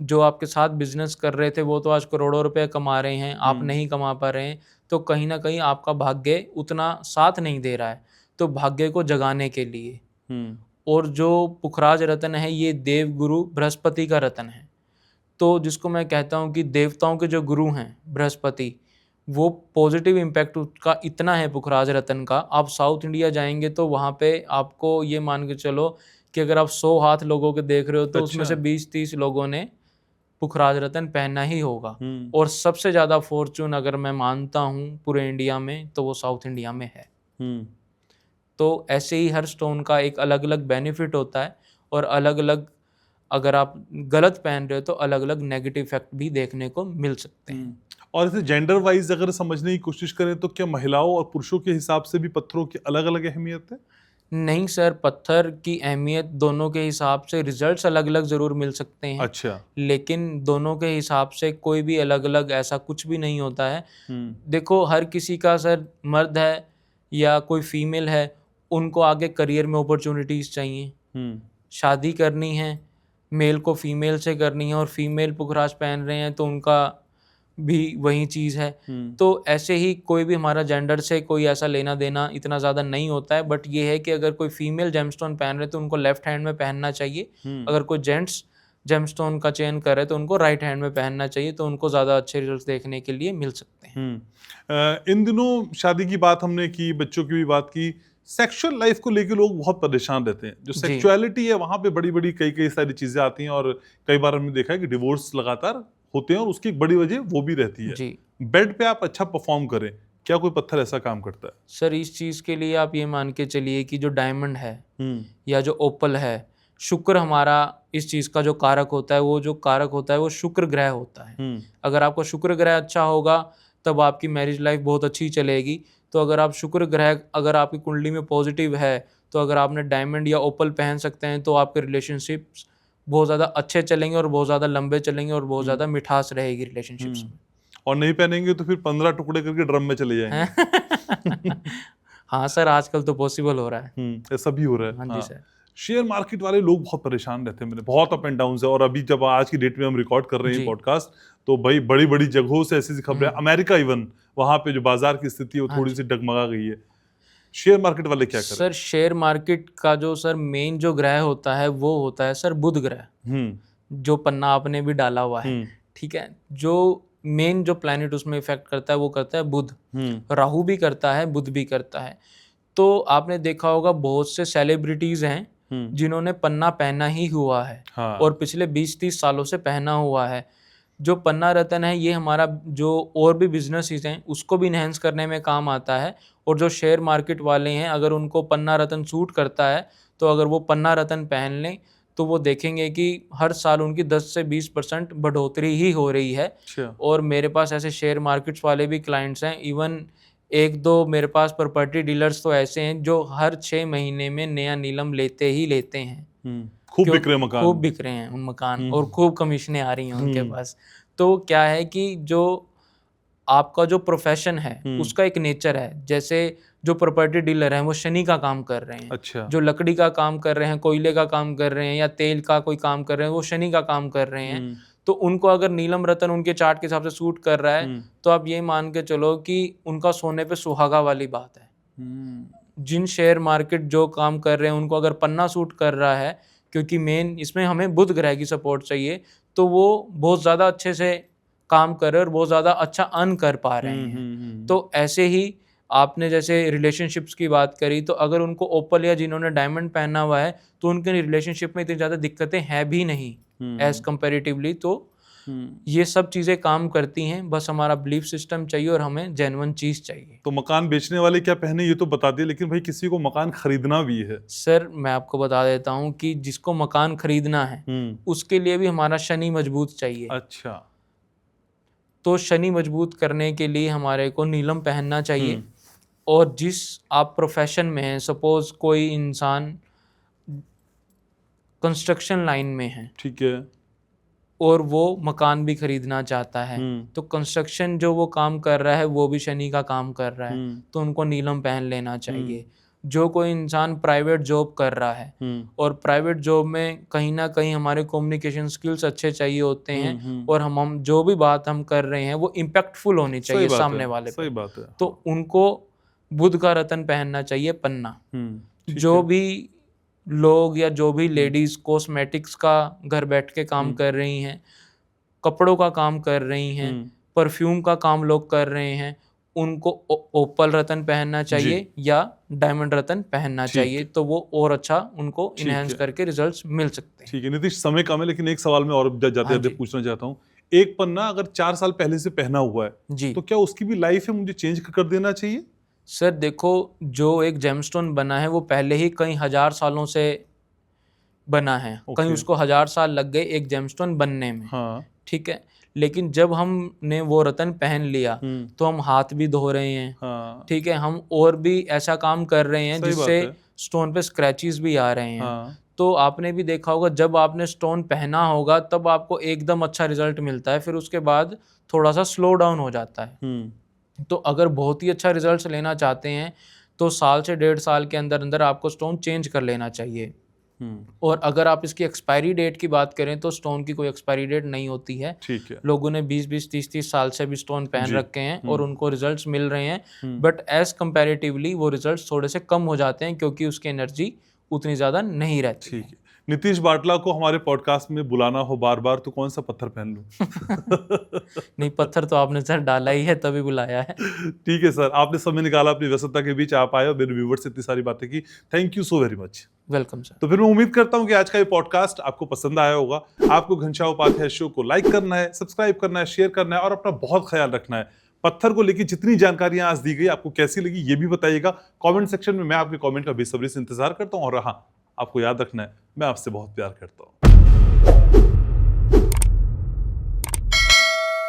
जो आपके साथ बिजनेस कर रहे थे वो तो आज करोड़ों रुपए कमा रहे हैं, आप नहीं कमा पा रहे हैं, तो कहीं ना कहीं आपका भाग्य उतना साथ नहीं दे रहा है। तो भाग्य को जगाने के लिए, और जो पुखराज रत्न है ये देव गुरु बृहस्पति का रत्न है, तो जिसको मैं कहता हूँ कि देवताओं के जो गुरु हैं बृहस्पति, वो पॉजिटिव इम्पैक्ट उसका इतना है पुखराज रत्न का। आप साउथ इंडिया जाएंगे तो वहाँ पे आपको ये मान के चलो कि अगर आप 100 हाथ लोगों के देख रहे हो तो उसमें से 20-30 लोगों ने पुखराज रत्न पहनना ही होगा। और सबसे ज़्यादा फॉर्चून अगर मैं मानता हूँ पूरे इंडिया में तो वो साउथ इंडिया में है। तो ऐसे ही हर स्टोन का एक अलग अलग बेनिफिट होता है और अलग अलग, अगर आप गलत पहन रहे हो तो अलग अलग नेगेटिव इफेक्ट भी देखने को मिल सकते हैं। और इसे जेंडर वाइज अगर समझने की कोशिश करें तो क्या महिलाओं और पुरुषों के हिसाब से भी पत्थरों की अलग अलग अहमियत है? नहीं सर, पत्थर की अहमियत दोनों के हिसाब से, रिजल्ट्स अलग अलग ज़रूर मिल सकते हैं। अच्छा। लेकिन दोनों के हिसाब से कोई भी अलग अलग ऐसा कुछ भी नहीं होता है। देखो, हर किसी का सर, मर्द है या कोई फीमेल है, उनको आगे करियर में अपॉर्चुनिटीज़ चाहिए। शादी करनी है, मेल को फीमेल से करनी है और फीमेल पुखराज पहन रहे हैं तो उनका भी वही चीज़ है। तो ऐसे ही कोई भी हमारा जेंडर से कोई ऐसा लेना देना इतना ज़्यादा नहीं होता है। बट ये है कि अगर कोई फीमेल जेमस्टोन पहन रहे तो उनको लेफ्ट हैंड में पहनना चाहिए, अगर कोई जेंट्स जेमस्टोन का चयन करे तो उनको राइट हैंड में पहनना चाहिए, तो उनको ज़्यादा अच्छे रिजल्ट देखने के लिए मिल सकते हैं। इन दिनों शादी की बात हमने की, बच्चों की भी बात की, सेक्सुअल लाइफ को लेकर लोग बहुत परेशान रहते हैं। जो सेक्सुअलिटी है वहाँ पे बड़ी बड़ी कई सारी चीज़ें आती हैं और कई बार हमने देखा है कि डिवोर्स लगातार होते हैं और उसकी एक बड़ी वजह वो भी रहती है। बेड पे आप अच्छा परफॉर्म करें, क्या कोई पत्थर ऐसा काम करता है? सर इस चीज़ के लिए आप ये मान के चलिए कि जो डायमंड है या जो ओपल है, शुक्र हमारा इस चीज़ का जो कारक होता है, वो जो कारक होता है वो शुक्र ग्रह होता है। अगर आपका शुक्र ग्रह अच्छा होगा तब आपकी मैरिज लाइफ बहुत अच्छी चलेगी। तो अगर आप शुक्र ग्रह अगर आपकी कुंडली में पॉजिटिव है तो अगर आपने डायमंड या ओपल पहन सकते हैं तो आपके रिलेशनशिप्स बहुत ज़्यादा अच्छे चलेंगे और बहुत ज़्यादा लंबे चलेंगे और बहुत ज़्यादा मिठास रहेगी रिलेशनशिप्स में। और नहीं पहनेंगे तो फिर 15 टुकड़े करके ड्रम में चले जाएंगे। हाँ सर, आजकल तो पॉसिबल हो रहा है। ऐसा भी हो रहा है। हाँ जी सर। शेयर मार्केट वाले लोग बहुत परेशान रहते हैं, मैंने बहुत अप एंड डाउन है। और अभी जब आज की डेट में हम रिकॉर्ड कर रहे हैं जी। पॉडकास्ट, तो भाई बड़ी बड़ी जगहों से ऐसी खबरें, अमेरिका इवन वहां पे जो बाजार की स्थिति है वो थोड़ी सी डगमगा गई है। शेयर मार्केट वाले क्या करें? सर शेयर मार्केट का जो सर मेन जो ग्रह होता है वो होता है सर बुध ग्रह, जो पन्ना आपने भी डाला हुआ है, ठीक है। जो मेन जो प्लैनेट उसमें इफेक्ट करता है वो करता है बुध। राहु भी करता है, बुध भी करता है। तो आपने देखा होगा बहुत से सेलिब्रिटीज हैं जिन्होंने पन्ना पहना ही हुआ है। हाँ। और पिछले 20-30 सालों से पहना हुआ है। जो पन्ना रत्न है ये हमारा जो और भी बिजनेसेस हैं उसको भी इन्हेंस करने में काम आता है। और जो शेयर मार्केट वाले हैं अगर उनको पन्ना रत्न सूट करता है तो अगर वो पन्ना रत्न पहन लें तो वो देखेंगे कि हर साल उनकी 10 से 20% बढ़ोतरी ही हो रही है। और मेरे पास ऐसे शेयर मार्केट्स वाले भी क्लाइंट्स हैं, इवन 1-2 मेरे पास प्रॉपर्टी डीलर्स तो ऐसे हैं जो हर 6 महीने में नया नीलम लेते ही लेते हैं। खूब बिक रहे मकान, खूब बिक रहे हैं उन मकान और खूब कमीशनें आ रही हैं उनके पास। तो क्या है कि जो आपका जो प्रोफेशन है उसका एक नेचर है। जैसे जो प्रॉपर्टी डीलर हैं वो शनि का काम कर रहे हैं। अच्छा। जो लकड़ी का काम कर रहे हैं, कोयले का काम कर रहे हैं या तेल का कोई काम कर रहे हैं वो शनि का काम कर रहे हैं। तो उनको अगर नीलम रतन उनके चार्ट के हिसाब से सूट कर रहा है तो आप ये मान के चलो कि उनका सोने पे सुहागा वाली बात है। जिन शेयर मार्केट जो काम कर रहे हैं उनको अगर पन्ना सूट कर रहा है, क्योंकि मेन इसमें हमें बुध ग्रह की सपोर्ट चाहिए, तो वो बहुत ज़्यादा अच्छे से काम कर रहे हैं और बहुत ज़्यादा अच्छा अर्न कर पा रहे हैं। तो ऐसे ही आपने जैसे रिलेशनशिप्स की बात करी, तो अगर उनको ओपल या जिन्होंने डायमंड पहना हुआ है तो उनके रिलेशनशिप में इतनी ज़्यादा दिक्कतें हैं भी नहीं एज कंपेरेटिवली। तो ये सब चीज़ें काम करती हैं, बस हमारा बिलीफ सिस्टम चाहिए और हमें जेन्युइन चीज़ चाहिए। तो मकान बेचने वाले क्या पहने ये तो बता दिए, लेकिन भाई किसी को मकान खरीदना भी है। सर मैं आपको बता देता हूँ कि जिसको मकान खरीदना है उसके लिए भी हमारा शनि मजबूत चाहिए। अच्छा। तो शनि मजबूत करने के लिए हमारे को नीलम पहनना चाहिए। और जिस आप प्रोफेशन में हैं, सपोज कोई इंसान कंस्ट्रक्शन लाइन में है, ठीक है, और वो मकान भी खरीदना चाहता है, तो कंस्ट्रक्शन जो वो काम कर रहा है वो भी शनि का काम कर रहा है, तो उनको नीलम पहन लेना चाहिए। जो कोई इंसान प्राइवेट जॉब कर रहा है और प्राइवेट जॉब में कहीं ना कहीं हमारे कम्युनिकेशन स्किल्स अच्छे चाहिए होते हैं और हम जो भी बात हम कर रहे हैं वो इम्पैक्टफुल होनी चाहिए सामने वाले पे। सही बात है। तो उनको बुध का रत्न पहनना चाहिए, पन्ना। जो भी लोग या जो भी लेडीज कॉस्मेटिक्स का घर बैठ के काम कर रही हैं, कपड़ों का काम कर रही हैं, परफ्यूम का काम लोग कर रहे हैं, उनको ओपल रतन पहनना चाहिए या डायमंड रतन पहनना चाहिए। तो वो और अच्छा उनको इनहेंस करके रिजल्ट्स मिल सकते हैं। ठीक है नीतीश, समय कम है लेकिन एक सवाल मैं और जाते जाते पूछना चाहता हूँ। एक पन्ना अगर 4 साल पहले से पहना हुआ है जी, तो क्या उसकी भी लाइफ है, मुझे चेंज कर देना चाहिए? सर देखो, जो एक जेमस्टोन बना है वो पहले ही कई हजार सालों से बना है। कहीं उसको 1000 साल लग गए एक जेमस्टोन बनने में। हाँ। ठीक है, लेकिन जब हमने वो रतन पहन लिया तो हम हाथ भी धो रहे हैं। हाँ। ठीक है, हम और भी ऐसा काम कर रहे हैं जिससे स्टोन पे स्क्रैचेस भी आ रहे हैं। हाँ। तो आपने भी देखा होगा जब आपने स्टोन पहना होगा तब आपको एकदम अच्छा रिजल्ट मिलता है, फिर उसके बाद थोड़ा सा स्लो डाउन हो जाता है। तो अगर बहुत ही अच्छा रिजल्ट लेना चाहते हैं तो साल से 1.5 साल के अंदर अंदर आपको स्टोन चेंज कर लेना चाहिए। और अगर आप इसकी एक्सपायरी डेट की बात करें तो स्टोन की कोई एक्सपायरी डेट नहीं होती है। ठीक है। लोगों ने 20-20, 30-30 साल से भी स्टोन पहन रखे हैं और उनको रिजल्ट्स मिल रहे हैं, बट एज कंपैरेटिवली वो रिजल्ट्स थोड़े से कम हो जाते हैं क्योंकि उसकी एनर्जी उतनी ज़्यादा नहीं रहती। ठीक है। नीतीश बाटला को हमारे पॉडकास्ट में बुलाना हो बार बार तो कौन सा पत्थर पहन लूं? नहीं, पत्थर तो आपने सर डाला ही है तभी बुलाया है। ठीक है सर, आपने समय निकाला अपनी व्यस्तता के बीच, आप आए और मेरे व्यूअर्स से इतनी सारी बातें की। Thank you so very much. Welcome sir. तो फिर मैं उम्मीद करता हूं कि आज का ये पॉडकास्ट आपको पसंद आया होगा। आपको घनश्याम उपाध्याय शो को लाइक करना है, सब्सक्राइब करना है, शेयर करना है और अपना बहुत ख्याल रखना है। पत्थर को लेकर जितनी जानकारियां आज दी गई आपको कैसी लगी ये भी बताइएगा कमेंट सेक्शन में। मैं आपके कमेंट का बेसब्री से इंतजार करता हूं। और हाँ, आपको याद रखना है मैं आपसे बहुत प्यार करता हूं।